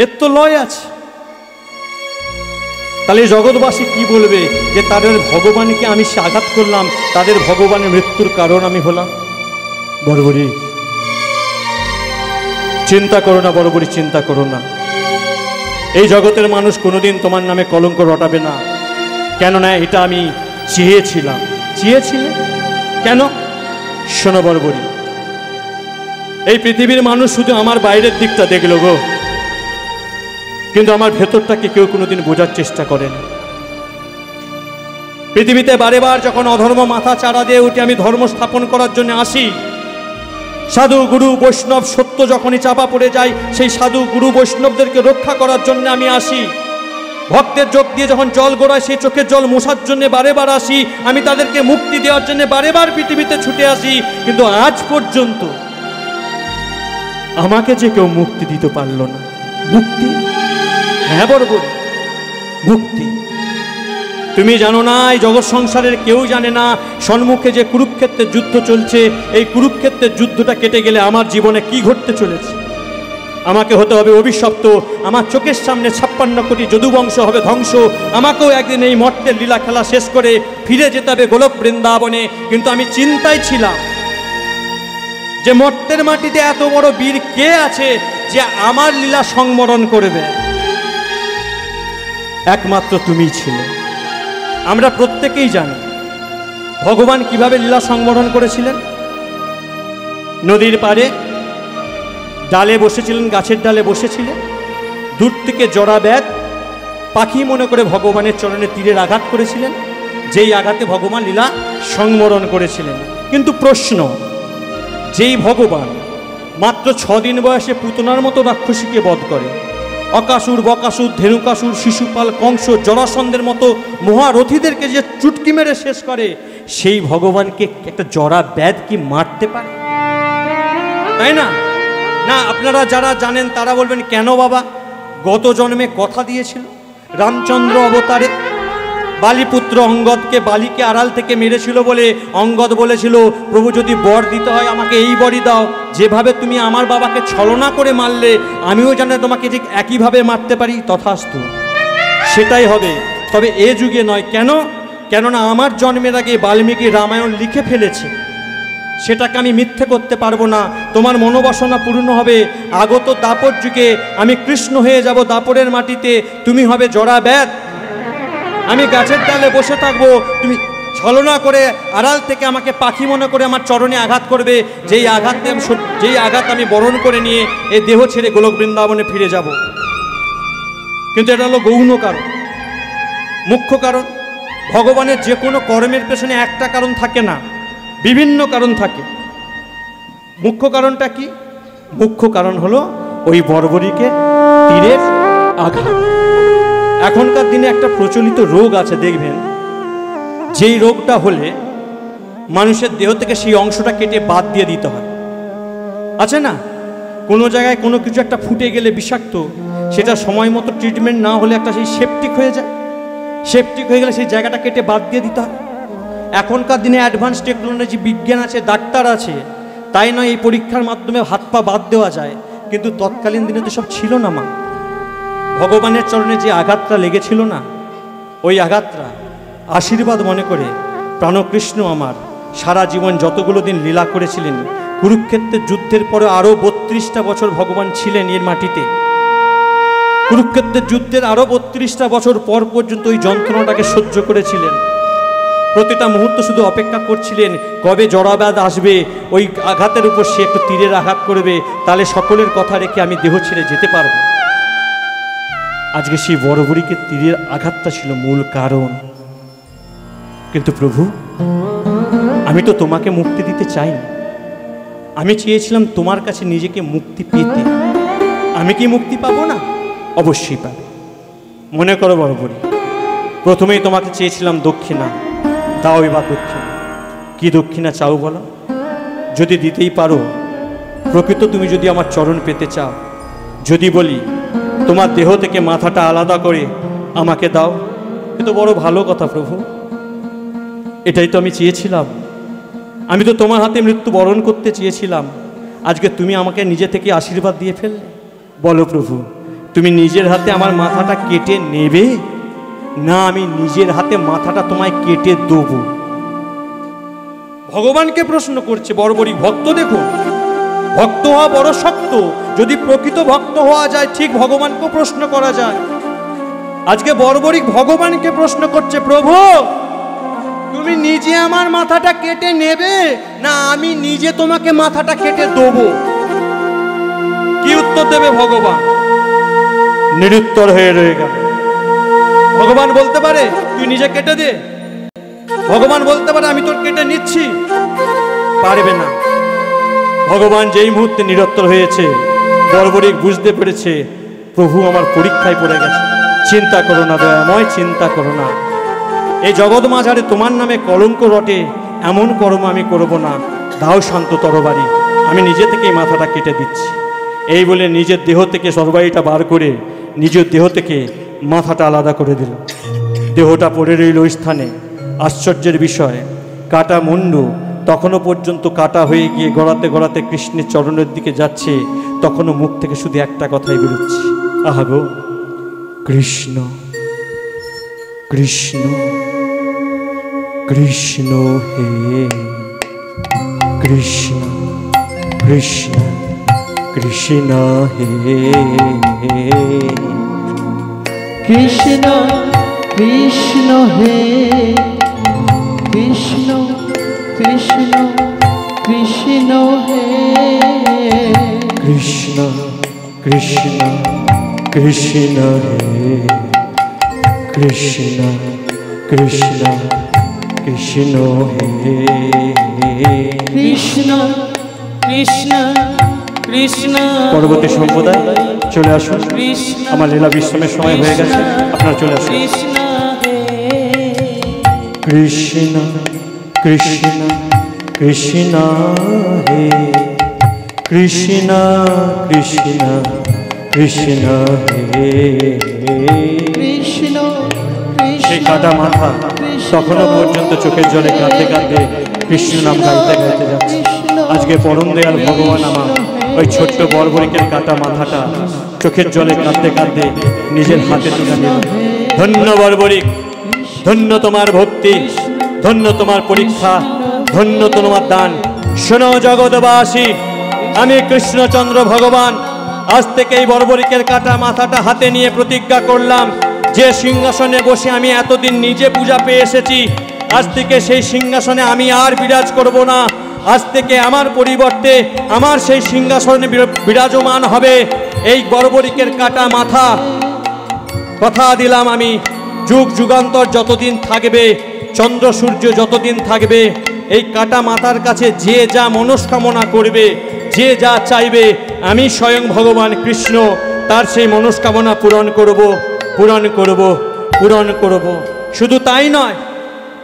এর তো লয় আছে। তাহলে জগৎবাসী কি বলবে যে তাদের ভগবানকে আমি আঘাত করলাম, তাদের ভগবানের মৃত্যুর কারণ আমি হলাম? বর্বরী চিন্তা করো না, বর্বরী চিন্তা করো না। এই জগতের মানুষ কোনোদিন তোমার নামে কলঙ্ক রটাবে না। কেননা এটা আমি চেয়েছিলাম। চেয়েছিলে কেন? শোনো বর্বরী, এই পৃথিবীর মানুষ শুধু আমার বাইরের দিকটা দেখলো গো, কিন্তু আমার ভেতরটাকে কেউ কোনোদিন বোঝার চেষ্টা করে না। পৃথিবীতে বারে বার যখন অধর্ম মাথা চাড়া দিয়ে উঠে আমি ধর্ম স্থাপন করার জন্য আসি, সাধু গুরু বৈষ্ণব সত্য যখনই চাপা পড়ে যায়, সেই সাধু গুরু বৈষ্ণবদেরকে রক্ষা করার জন্য আমি আসি। ভক্তের চোখ দিয়ে যখন জল গড়ায়, সেই চোখের জল মোছার জন্য বারে বার আসি। আমি তাদেরকে মুক্তি দেওয়ার জন্য বারে বার পৃথিবীতে ছুটে আসি, কিন্তু আজ পর্যন্ত আমাকে যে কেউ মুক্তি দিতে পারল না। মুক্তি? হ্যাঁ বর্বরী, মুক্তি। তুমি জানো না, এই জগৎ সংসারের কেউ জানে না সম্মুখে যে কুরুক্ষেত্রের যুদ্ধ চলছে, এই কুরুক্ষেত্রের যুদ্ধটা কেটে গেলে আমার জীবনে কি ঘটতে চলেছে। আমাকে হতে হবে অভিশপ্ত, আমার চোখের সামনে 56 কোটি যদুবংশ হবে ধ্বংস। আমাকেও একদিন এই মর্তের লীলা খেলা শেষ করে ফিরে যেতে হবে গোলক বৃন্দাবনে। কিন্তু আমি চিন্তায় ছিলাম যে মর্তের মাটিতে এত বড় বীর কে আছে যে আমার লীলা সংবরণ করবে? একমাত্র তুমিই ছিলে। আমরা প্রত্যেকেই জানি ভগবান কিভাবে লীলা সংবরণ করেছিলেন। নদীর পাড়ে ডালে বসেছিলেন, গাছের ডালে বসেছিলেন, দূর থেকে জরা ব্যাধ পাখি মনে করে ভগবানের চরণে তীরের আঘাত করেছিলেন, যেই আঘাতে ভগবান লীলা সংবরণ করেছিলেন। কিন্তু প্রশ্ন, যেই ভগবান মাত্র 6 দিন বয়সে পুতনার মতো রাক্ষসীকে বধ করে, অকাসুর, বকাসুর, ধেনুকাসুর, শিশুপাল, কংস, জরাসন্ধের মতো মহারথীদেরকে যে চুটকি মেরে শেষ করে, সেই ভগবানকে একটা জরা ব্যাধ কি মারতে পারে? তাই না? না, আপনারা যারা জানেন তারা বলবেন, কেন বাবা? গত জন্মে কথা দিয়েছিল রামচন্দ্র অবতারে বালিপুত্র অঙ্গদকে, বালিকে আড়াল থেকে মেরেছিল বলে অঙ্গদ বলেছিল, প্রভু যদি বর দিতে হয় আমাকে এই বরই দাও, যেভাবে তুমি আমার বাবাকে ছলনা করে মারলে আমিও জানি তোমাকে ঠিক একইভাবে মারতে পারি, তথাস্তু, সেটাই হবে। তবে এ যুগে নয়। কেন? কেননা আমার জন্মের আগে বাল্মীকি রামায়ণ লিখে ফেলেছে, সেটাকে আমি মিথ্যে করতে পারবো না। তোমার মনোবাসনা পূর্ণ হবে। আগত দাপর যুগে আমি কৃষ্ণ হয়ে যাব দাপরের মাটিতে, তুমি হবে জরা ব্যাধ। আমি গাছের ডালে বসে থাকবো, তুমি ছলনা করে আড়াল থেকে আমাকে পাখি মনে করে আমার চরণে আঘাত করবে, যেই আঘাত আমি বরণ করে নিয়ে এই দেহ ছেড়ে গোলক বৃন্দাবনে ফিরে যাব। কিন্তু এটা হলো গৌণ কারণ। মুখ্য কারণ, ভগবানের যে কোনো কর্মের পেছনে একটা কারণ থাকে না, বিভিন্ন কারণ থাকে। মুখ্য কারণটা কি? মুখ্য কারণ হলো ওই বর্বরীকে তীরের আঘাত। এখনকার দিনে একটা প্রচলিত রোগ আছে, দেখবেন, যেই রোগটা হলে মানুষের দেহ থেকে সেই অংশটা কেটে বাদ দিয়ে দিতে হয়। আছে না, কোনো জায়গায় কোনো কিছু একটা ফুটে গেলে বিষাক্ত, সেটা সময় মতো ট্রিটমেন্ট না হলে একটা সেই সেপটিক হয়ে যায়, সেপটিক হয়ে গেলে সেই জায়গাটা কেটে বাদ দিয়ে দিতে হয়। এখনকার দিনে অ্যাডভান্স টেকনোলজি, বিজ্ঞান আছে, ডাক্তার আছে, তাই নয় এই পরীক্ষার মাধ্যমে হাত পা বাদ দেওয়া যায়, কিন্তু তৎকালীন দিনে তো সব ছিল না। মা, ভগবানের চরণে যে আঘাতটা লেগেছিল না, ওই আঘাতটা আশীর্বাদ মনে করে প্রাণকৃষ্ণ আমার সারা জীবন যতগুলো দিন লীলা করেছিলেন, কুরুক্ষেত্রের যুদ্ধের পরে আরও 32টা বছর ভগবান ছিলেন এর মাটিতে। কুরুক্ষেত্রের যুদ্ধের আরও 32টা বছর পর পর্যন্ত ওই যন্ত্রণাটাকে সহ্য করেছিলেন। প্রতিটা মুহূর্ত শুধু অপেক্ষা করছিলেন কবে জরাব্যাধ আসবে, ওই আঘাতের উপর সে একটু তীরের আঘাত করবে, তাহলে সকলের কথা রেখে আমি দেহ ছেড়ে যেতে পারবো। আজকে সেই বর্বরীকে তীরের আঘাতটা ছিল মূল কারণ। কিন্তু প্রভু, আমি তো তোমাকে মুক্তি দিতে চাইনি, আমি চেয়েছিলাম তোমার কাছে নিজেকে মুক্তি পেতে। আমি কি মুক্তি পাবো না? অবশ্যই পাবে। মনে করো বর্বরী, প্রথমেই তোমাকে চেয়েছিলাম দক্ষিণা, দাও এবার দক্ষিণা। কি দক্ষিণা চাও বলো? যদি দিতেই পারো, প্রকৃত তুমি যদি আমার চরণ পেতে চাও, যদি বলি তোমার দেহ থেকে মাথাটা আলাদা করে আমাকে দাও, এ তো বড় ভালো কথা প্রভু। এটাই তো আমি চেয়েছিলাম। আমি তো তোমার হাতে মৃত্যু বরণ করতে চেয়েছিলাম। আজকে তুমি আমাকে নিজে থেকে আশীর্বাদ দিয়ে ফেললে। বলো প্রভু, তুমি নিজের হাতে আমার মাথাটা কেটে নেবে, না আমি নিজের হাতে মাথাটা তোমায় কেটে দেবো? ভগবানকে প্রশ্ন করছে বর্বরী ভক্ত। দেখুন, ভক্ত হওয়া বড় শক্ত। যদি প্রকৃত ভক্ত হওয়া যায়, ঠিক ভগবানকেও প্রশ্ন করা যায়। আজকে বর্বরী ভগবানকে প্রশ্ন করছে, প্রভু তুমি নিজে আমার মাথাটা কেটে নেবে, না আমি নিজে তোমাকে মাথাটা কেটে দেবো? কি উত্তর দেবে ভগবান? নিরুত্তর হয়ে রয়ে গেল। ভগবান বলতে পারে তুই নিজে কেটে দে, ভগবান বলতে পারে আমি তোর কেটে নিচ্ছি? পারবে না। ভগবান যেই মুহূর্তে নিরুত্তর হয়েছে, বর্বরী বুঝতে পেরেছে প্রভু আমার পরীক্ষায় পড়ে গেছে। চিন্তা করো না দয়াময়, চিন্তা করো না। এই জগৎ মাঝারে তোমার নামে কলঙ্ক রটে, এমন কর্ম আমি করব না। দাও শান্ত তরবারি, আমি নিজে থেকেই মাথাটা কেটে দিচ্ছি। এই বলে নিজের দেহ থেকে তরবারিটা বার করে নিজের দেহ থেকে মাথাটা আলাদা করে দিল। দেহটা পড়ে রইল ওই স্থানে। আশ্চর্যের বিষয়, কাটা মুন্ডু তখনও পর্যন্ত কাটা হয়ে গিয়ে গড়াতে গড়াতে কৃষ্ণের চরণের দিকে যাচ্ছে। তখনও মুখ থেকে শুধু একটা কথাই বেরোচ্ছে, আহা গো কৃষ্ণ কৃষ্ণ কৃষ্ণ হে কৃষ্ণ কৃষ্ণ কৃষ্ণ হে কৃষ্ণ কৃষ্ণ হে কৃষ্ণ কৃষ্ণ কৃষ্ণ হে কৃষ্ণ কৃষ্ণ কৃষ্ণ হে কৃষ্ণ কৃষ্ণ কৃষ্ণ হে কৃষ্ণ কৃষ্ণ কৃষ্ণ। পরবর্তী সম্প্রদায় চলে আসুন, কৃষ্ণ আমার লীলা বিশ্রামের সময় হয়ে গেছে, আপনারা চলে আসুন। কৃষ্ণ হে কৃষ্ণ কৃষ্ণ কৃষ্ণ হে কৃষ্ণ কৃষ্ণ কৃষ্ণ হে। কৃষ্ণ সেই কাটা মাথা তখনও পর্যন্ত চোখের জলে কাঁদতে কাঁদতে কৃষ্ণ নাম গাইতে গাইতে যাচ্ছে। আজকে পরম দয়াল ভগবান আমার ওই ছোট্ট বর্বরিকের কাটা মাথাটা চোখের জলে কাঁদতে কাঁদতে নিজের হাতে তুলে নিল। ধন্য বর্বরিক, ধন্য তোমার ভক্তি, ধন্য তোমার পরীক্ষা, ধন্য তোমার দান। শোনো জগৎবাসী, আমি কৃষ্ণচন্দ্র ভগবান আজ থেকে এই বর্বরিকের কাটা মাথাটা হাতে নিয়ে প্রতিজ্ঞা করলাম, যে সিংহাসনে বসে আমি এতদিন নিজে পূজা পেয়ে এসেছি, আজ থেকে সেই সিংহাসনে আমি আর বিরাজ করব না। আজ থেকে আমার পরিবর্তে আমার সেই সিংহাসনে বিরাজমান হবে এই বর্বরিকের কাটা মাথা। কথা দিলাম আমি, যুগ যুগান্তর যতদিন থাকবে, চন্দ্র সূর্য যতদিন থাকবে, এই কাটা মাথার কাছে যে যা মনস্কামনা করবে, যে যা চাইবে, আমি স্বয়ং ভগবান কৃষ্ণ তার সেই মনস্কামনা পূরণ করব, পূরণ করব, পূরণ করব। শুধু তাই নয়,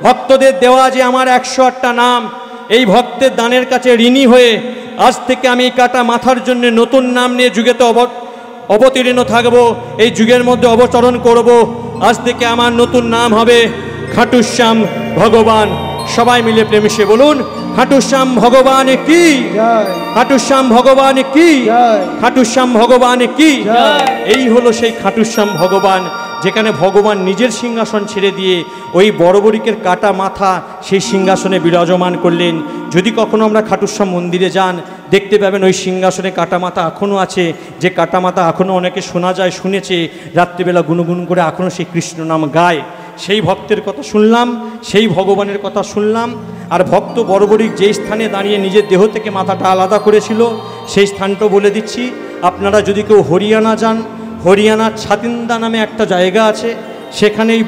ভক্তদের দেওয়া যে আমার 108টা নাম, এই ভক্তের দানের কাছে ঋণী হয়ে আজ থেকে আমি এই কাটা মাথার জন্য নতুন নাম নিয়ে যুগেতে অবতীর্ণ থাকব, এই যুগের মধ্যে অবতরণ করব। আজ থেকে আমার নতুন নাম হবে খাটুশ্যাম ভগবান। সবাই মিলে প্রেমিসে বলুন, খাটুশ্যাম ভগবান কি, খাটুশ্যাম ভগবান কি, খাটুশ্যাম ভগবান কি। এই হলো সেই খাটুশ্যাম ভগবান, যেখানে ভগবান নিজের সিংহাসন ছেড়ে দিয়ে ওই বর্বরিকের কাটা মাথা সেই সিংহাসনে বিরাজমান করলেন। যদি কখনো আমরা খাটুশ্যাম মন্দিরে যান, দেখতে পাবেন ওই সিংহাসনে কাটা মাথা এখনও আছে, যে কাটা মাথা এখনও অনেকে শোনা যায়, শুনেছে রাত্রিবেলা গুনগুন করে এখনও সেই কৃষ্ণ নাম গায়। সেই ভক্তের কথা শুনলাম, সেই ভগবানের কথা শুনলাম। আর ভক্ত বর্বরিক যেই স্থানে দাঁড়িয়ে নিজের দেহ থেকে মাথাটা আলাদা করেছিল, সেই স্থানটা বলে দিচ্ছি। আপনারা যদি কেউ হরিয়ানা যান, হরিয়ানার ছাতিন্দা নামে একটা জায়গা আছে, সেখানে এই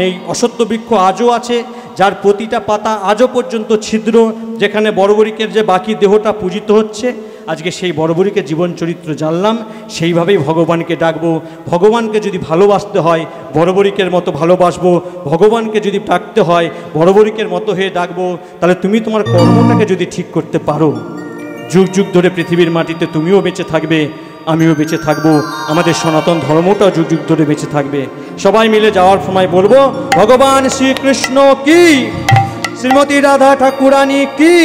এই অশ্বত্থ বৃক্ষ আজও আছে, যার প্রতিটা পাতা আজও পর্যন্ত ছিদ্র, যেখানে বর্বরিকের যে বাকি দেহটা পূজিত হচ্ছে। আজকে সেই বর্বরিকের জীবন চরিত্র জানলাম, সেইভাবেই ভগবানকে ডাকবো। ভগবানকে যদি ভালোবাসতে হয় বর্বরিকের মতো ভালোবাসবো, ভগবানকে যদি ডাকতে হয় বর্বরিকের মতো হয়ে ডাকবো। তাহলে তুমি তোমার কর্মটাকে যদি ঠিক করতে পারো, যুগ যুগ ধরে পৃথিবীর মাটিতে তুমিও বেঁচে থাকবে, আমিও বেঁচে থাকবো, আমাদের সনাতন ধর্মটাও যুগ যুগ ধরে বেঁচে থাকবে। সবাই মিলে যাওয়ার সময় বলবো, ভগবান শ্রীকৃষ্ণ কি, শ্রীমতী রাধা ঠাকুরানী কি,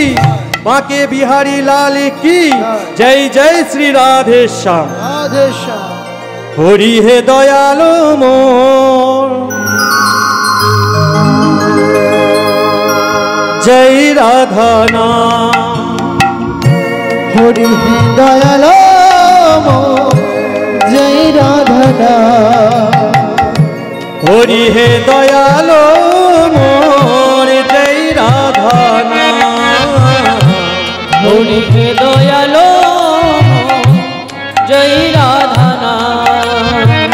বাঁকে বিহারী লাল কি, জয় জয় শ্রী রাধে শ্যাম। হরি হে দয়ালো মোর, জয় রাধা নাম। হরি হে দয়াল জয় রাধা নাম। হরি হে দয়ালো মোর, জয় রাধা নাম। হরি হে দয়ালো জয় রাধা নাম।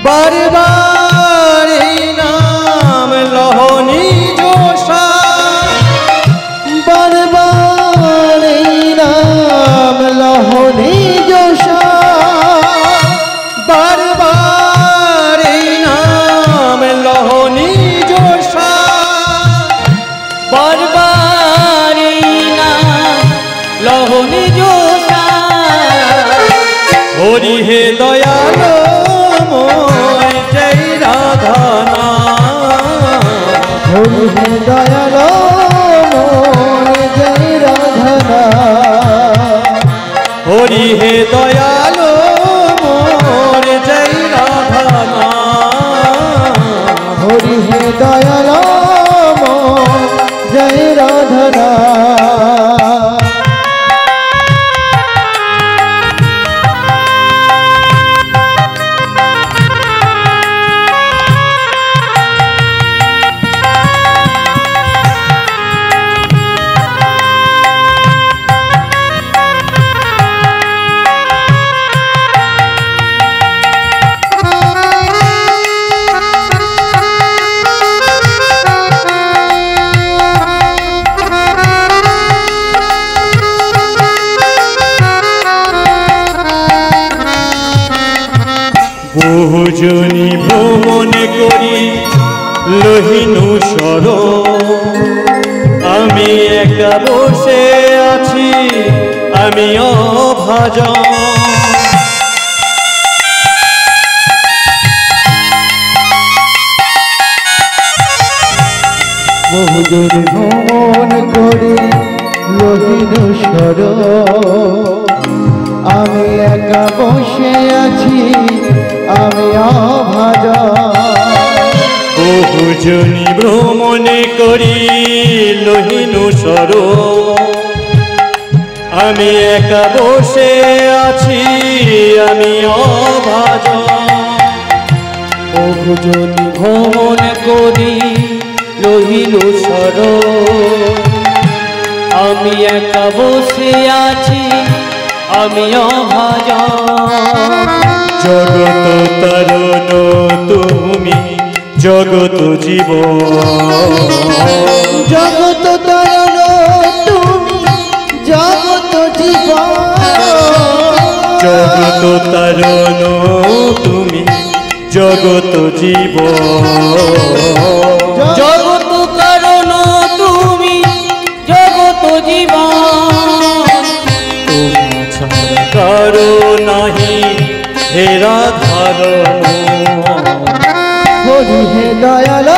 বারবার এই নাম লহনি জোশা, বারবার এই নাম লহনি জোশা, বারবার এই নাম লহনি জোশা, বারবার এই নাম লহনি জোশা। হরি হে দয়ালো মোর, জয় রাধা নাম। হরি হে দয়াল জয় রাধা নাম। হরি হে দয়ালো মোর, জয় রাধা নাম। হরি হে দয়াল জয় রাধা নাম। লোহিনুসর আমি একা বসে আছি আমি অভাজন বহুদূর ভ্রমণ করি লোহিনুসর আমি একা বসে আছি আমি অভাজন বহুজনী ভ্রমণে করি লোহিনুসর আমি একা বসে আছি আমি অভাজন বহুজনী ভ্রমণ করি লোহিনুসর আমি একা বসে আছি আমি অভাজন জগত তরুণ তুমি জগত জীবন জগত তরণ তুমি জগত জীবন জগত তরুণ তুমি জগত জীবন জগত কারণ তুমি জগত জীবন কারো নাহি হেরা ধারণ হরি হে দয়াল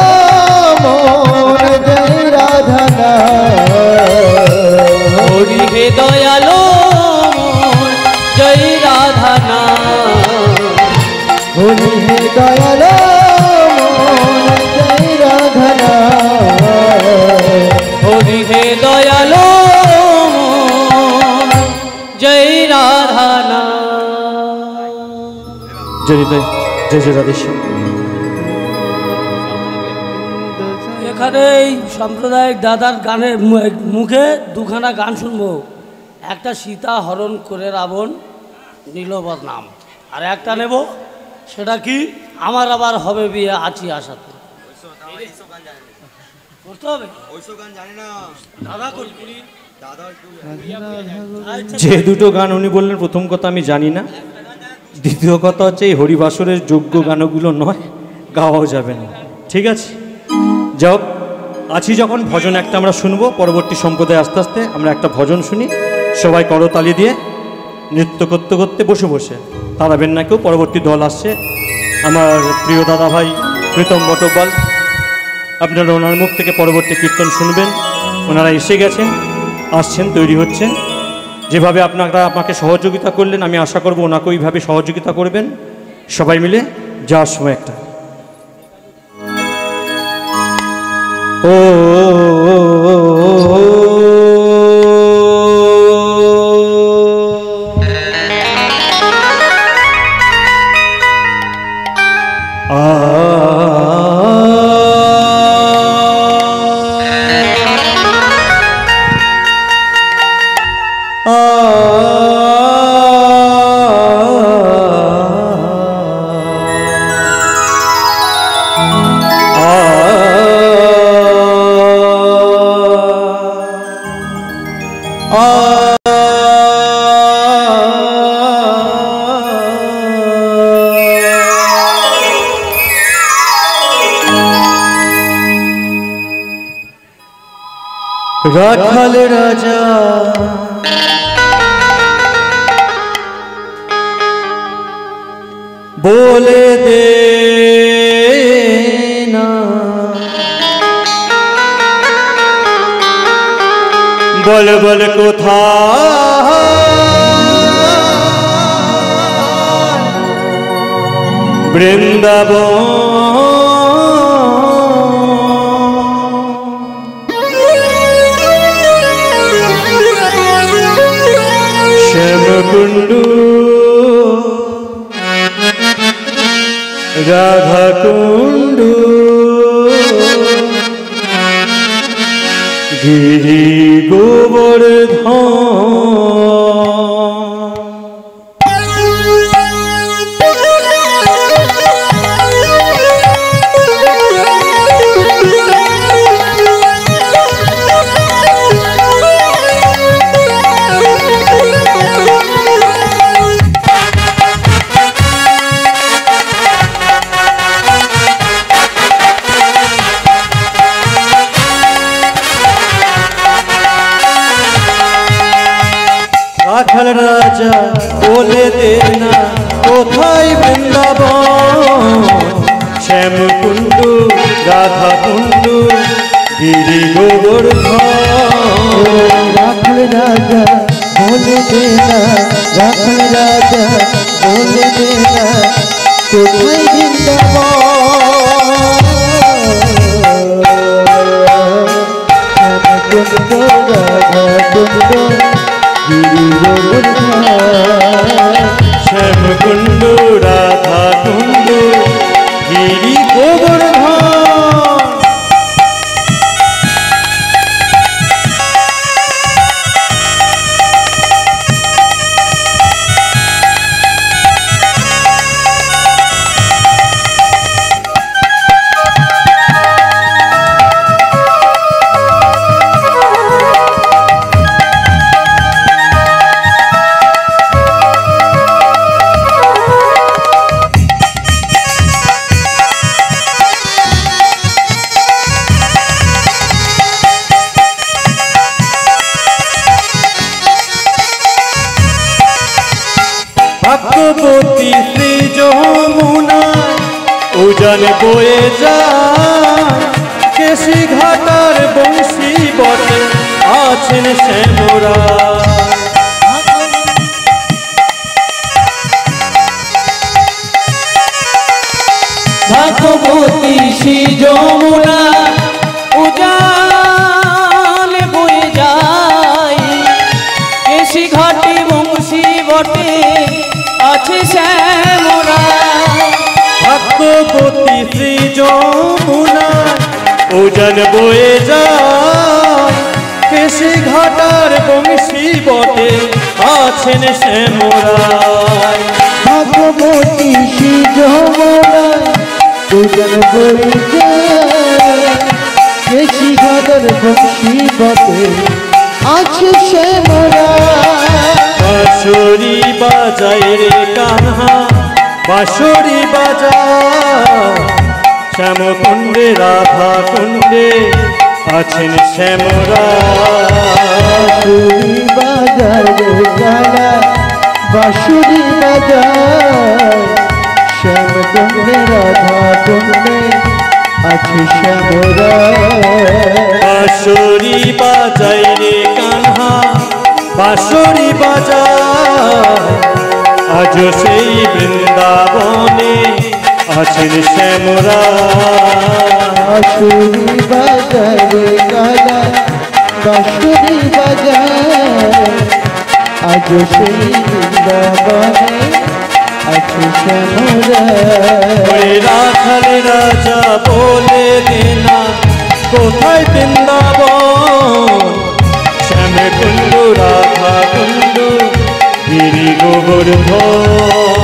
মন জয় রাধনা হরি হে দয়ালো জয় রাধানা হরি হে দয়াল মন জয় রাধনা হরি হে দয়ালো জয় রাধানা জয় হৃদয় জয় জয় রাধেশ্যাম এখানে এই সাম্প্রদায়িক দাদার গানের মুখে দুখানা গান শুনবো। একটা সীতা হরণ করে রাবণ নীলবদ নাম, আর একটা নেব সেটা কি আমার আবার হবে বিয়ে আছি আশাতে। করতে হবে দাদা করবি যে দুটো গান উনি বললেন প্রথম কথা আমি জানি না, দ্বিতীয় কথা হচ্ছে এই হরিবাসরের যোগ্য গানগুলো নয়, গাওয়াও যাবে না। ঠিক আছে, যাও আছি যখন ভজন একটা আমরা শুনবো, পরবর্তী সম্প্রদায় আস্তে আস্তে আমরা একটা ভজন শুনি, সবাই করতালি দিয়ে নৃত্য করতে করতে বসে বসে তাড়াবেন না কেউ। পরবর্তী দল আসছে, আমার প্রিয় দাদা ভাই প্রীতম বটব্বাল, আপনারা ওনার মুখ থেকে পরবর্তী কীর্তন শুনবেন। ওনারা এসে গেছেন, আসছেন, তৈরি হচ্ছেন। যেভাবে আপনারা আমাকে সহযোগিতা করলেন আমি আশা করব ওনাকে ওইভাবে সহযোগিতা করবেন। সবাই মিলে যাওয়ার সময় একটা রাখাল রাজা বলে দে না, বল বল কোথায় বৃন্দাবন শ্যামকুণ্ডু রাধাকুণ্ডু গিরি গোবর্ধন রাখাল রাজা বলে দে না কোথায় বৃন্দাবন শ্যাম কুণ্ডু রাধা কুণ্ডু গিরি গোবর্ধন রাখাল রাজা বলে দে না রাখাল রাজা বলে দে না কোথায় বৃন্দাবন শ্যামকুণ্ড রাধা কুণ্ড গিরি গোবর্ধন শ্যাম কুণ্ডু রাধা কুণ্ডু গিরি গোবর্ধন ভাগ্যবতী শ্রী যমুনা উজান বয়ে যায় কেশি ঘাটার বংশী বটে আছেন শ্যামরা ভাগবতী শ্রী যমুনা উজান বয়ে যায় কেশি ঘাটে বংশী বটে আছে শ্যামরা ভাগ্যবতী শ্রী যমুনা উজান বয়ে যায় কেশি ঘাটার বংশী বটে আছেন শ্যামরা ভাগবতী শ্রী যমুনা উজান বয়ে যায় কেশি ঘাটার বংশী বটে আছে শ্যামরা বাঁশরি বাজায় রে কাহা বাঁশরি বাজায় শ্যাম কুণ্ডে রাধা কুণ্ডে আছেন শ্যামরা বাঁশুরি বাজার গালা বাঁশুরি বাজার শ্যাম কুণ্ডে রাধা কুণ্ডে আছে শ্যামরা বাঁশরি বাজায় রে কাহা বাঁশরি বাজায় আজ সেই বৃন্দাবনে আছেন শ্যামরা বাঁশুরি বাজার গালা বাঁশুরি বাজার আজ সেই বৃন্দাবনে আছে শ্যামরা ওই রাখাল রাজা বলে দে না কোথায় বৃন্দাবন শ্যাম কুণ্ডু রাধা কুণ্ডু গিরি গোবর্ধন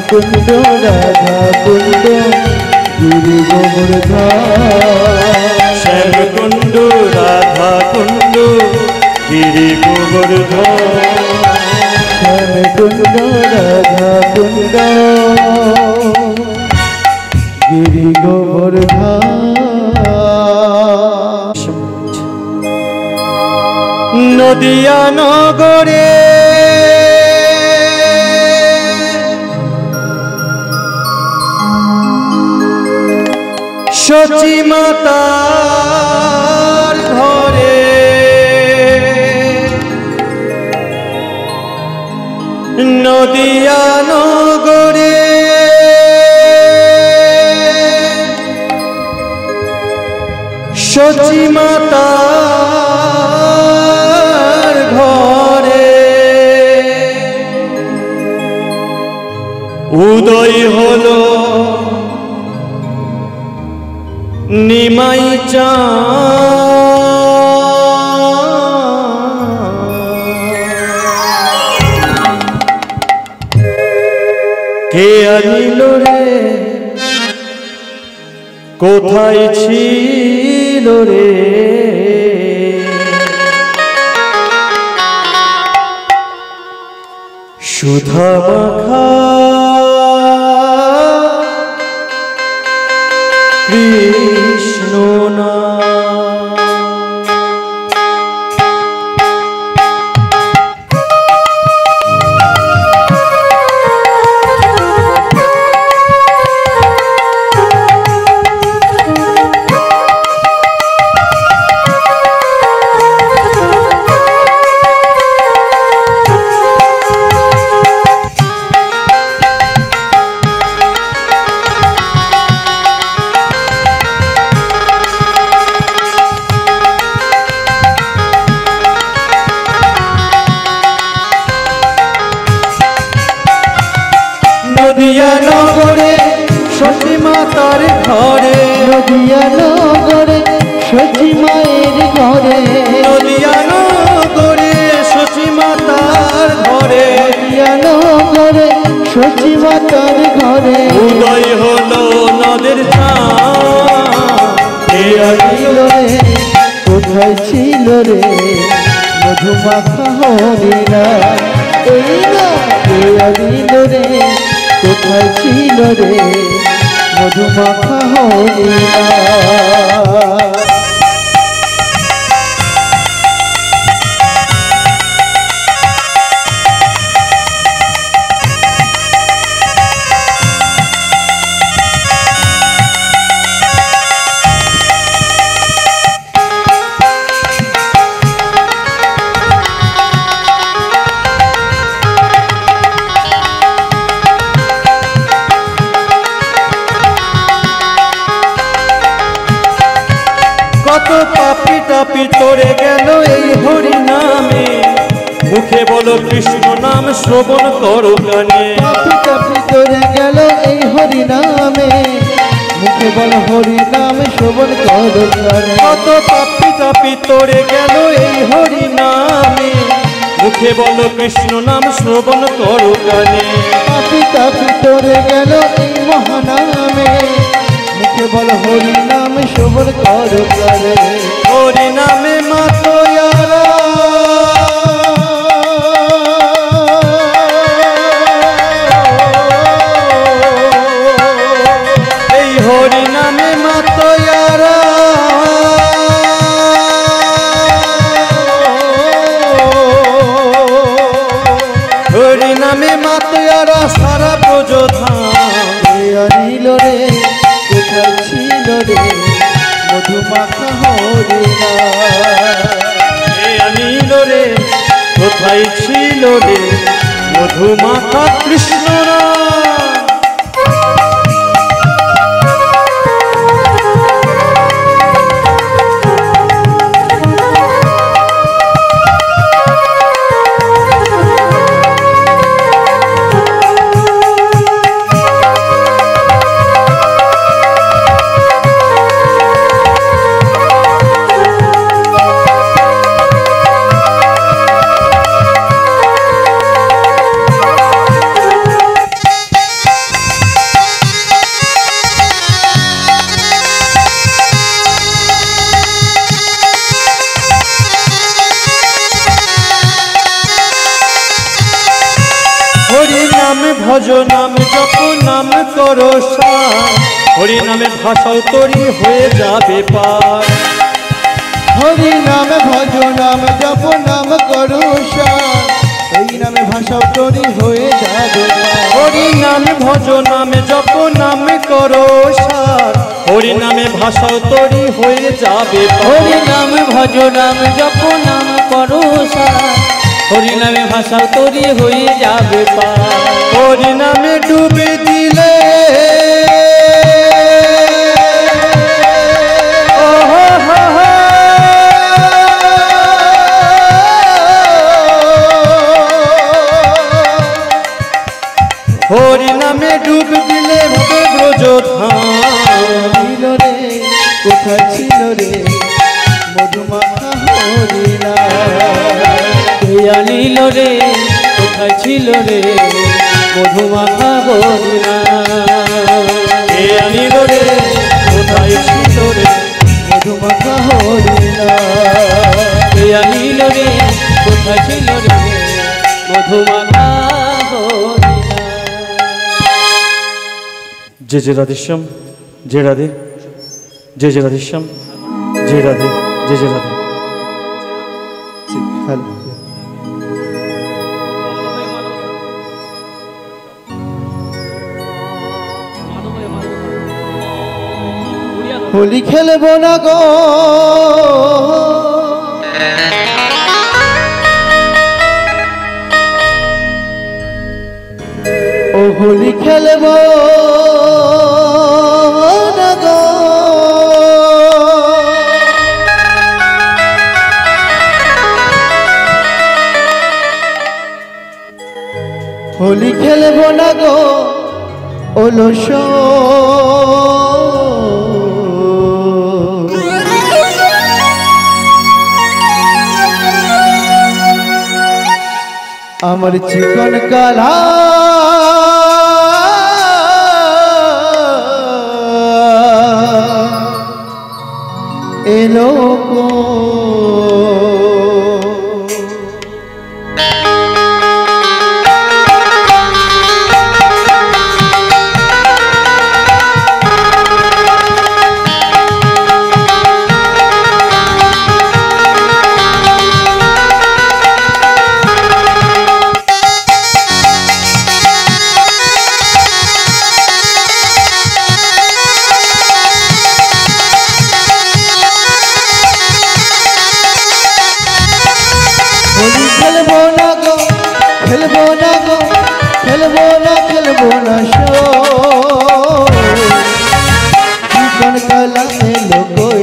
কুণ্ড রাধা কুণ্ড গিরি গোবর্ধন শ্যাম কুণ্ডু রাধা কুণ্ডু গিরি গোবর্ধন শ্যাম কুণ্ড রাধা কুণ্ড গিরি গোবর্ধন নদিয়া নগরে সচি মাতার ঘরে নদিয়া নগরে সচি মাতার ঘরে উদয় হলো নিমাই কে আনিল রে কোথায় ছিল রে সুধা মাখা কৃষ্ণ নাম নদিয়া নগরে সতী মাতার ঘরে, নদিয়া নগরে সতী মায়ের ঘরে, নদিয়া নগরে সতী মাতার ঘরে, নদিয়া নগরে সতী মাতার ঘরে উদয় হলো নদের ছিল রে, কোথায় ছিল রে মধুমাখা হরিণা, এই না দিল রে, কোথায় ছিল রে মধুমাখা হরিণা। কত পাপি টাপি তোরে গেল এই হরি নামে, মুখে বলো কৃষ্ণ নাম শ্রবণ করো কানে। পাপি টাপি তোরে গেল এই হরি নামে, মুখে বল হরি নাম শ্রবণ করো কানে। কত পাপি টাপি তোরে গেল এই হরি নামে, মুখে বলো কৃষ্ণ নাম শ্রবণ করো কানে। পাপি টাপি তোরে গেল এই মহানামে, মুখে বল হরি নাম শ্রবণ করো কানে। হরি নামে মাতোয়ারা এই হরি নামে মাতোয়ারা, হরি নামে মাতোয়ারা সারা ব্রজধাম। আনিল রে, কোথায় ছিল রে মধুমাখা হরিণা, এ আনিল রে, কোথায় ছিল রে মধুমাখা কৃষ্ণ নাম। হরি নাম ভজ নাম জপ নাম করো সার, হরি নামে ভাষাও তরি হয়ে যাবে পার। হরি নাম ভজ নাম জপ নাম করো সার, এই নামে ভাষা তরি হয়ে যাবে পার। হরি নাম ভজ নাম জপ নাম করো সার, হরি নামে ভাষাও তরি হয়ে যাবে পার। হরি নাম ভজ নাম জপ নাম করো সার, হরি নামে ভাষা তরি হয়ে যাবে পার। হরি নামে ডুবে দিলে হরি নামে ডুব দিলে হবে ব্রজধাম। ছিল রে, কোথায় ছিল রে মধুমাখা হরিণা, কে আনিল রে, কোথায় ছিল রে মধুমাখা হরিণা। এ আনিল রে, কোথায় ছিল রে মধুমাখা হরিণা, কে আনিল রে, কোথায় ছিল রে মধুমাখা হরিণা। जय जय राधेश्याम, जय राधे, जय जय राधेश्याम, जय राधे, जय जय राधे। হ্যালো। হোলি খেলবো না গো, ও হোলি খেলবো না গো, হোলি খেলবো না গো, অলস আমার চিকন কালা এলো গো। হোলি খেলবো না গো, খেলবো না গো, খেলবো না, খেলবো না শো। চিকন কালা এলো কই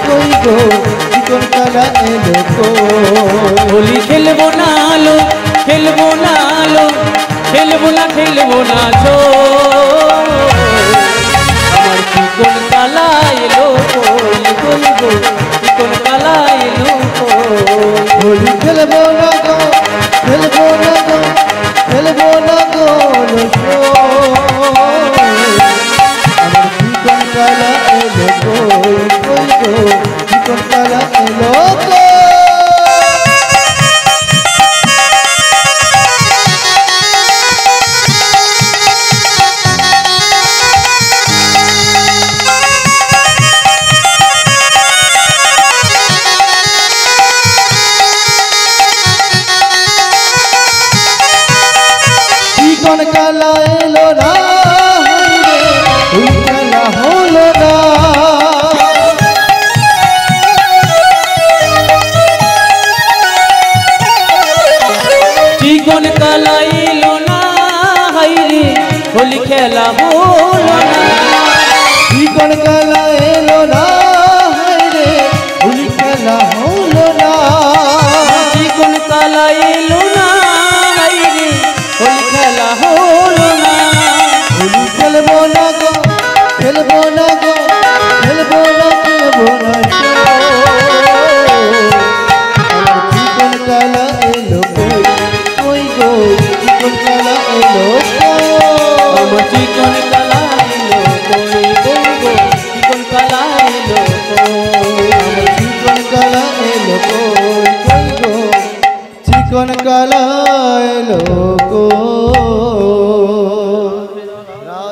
কই গো, চিকন কালা এলো কই। হোলি খেলবো না লো, খেলবো না লো, খেলবো না, খেলবো না ছো। আমার চিকন কালা এলো কই কই গো, চিকন কালা এলো কই। হোলি খেলবো না গো, খেলবো না গো, খেলবো না গো শো। আমার চিকন কালা এলো কই কই গো, চিকন কালা এলো কই। চিকন কালা এলো না হাইরে, ওই খেলা হলো না। চিকন কালা এলো না হাইরে, হোলি খেলা হলো না। চিকন কালা এলো না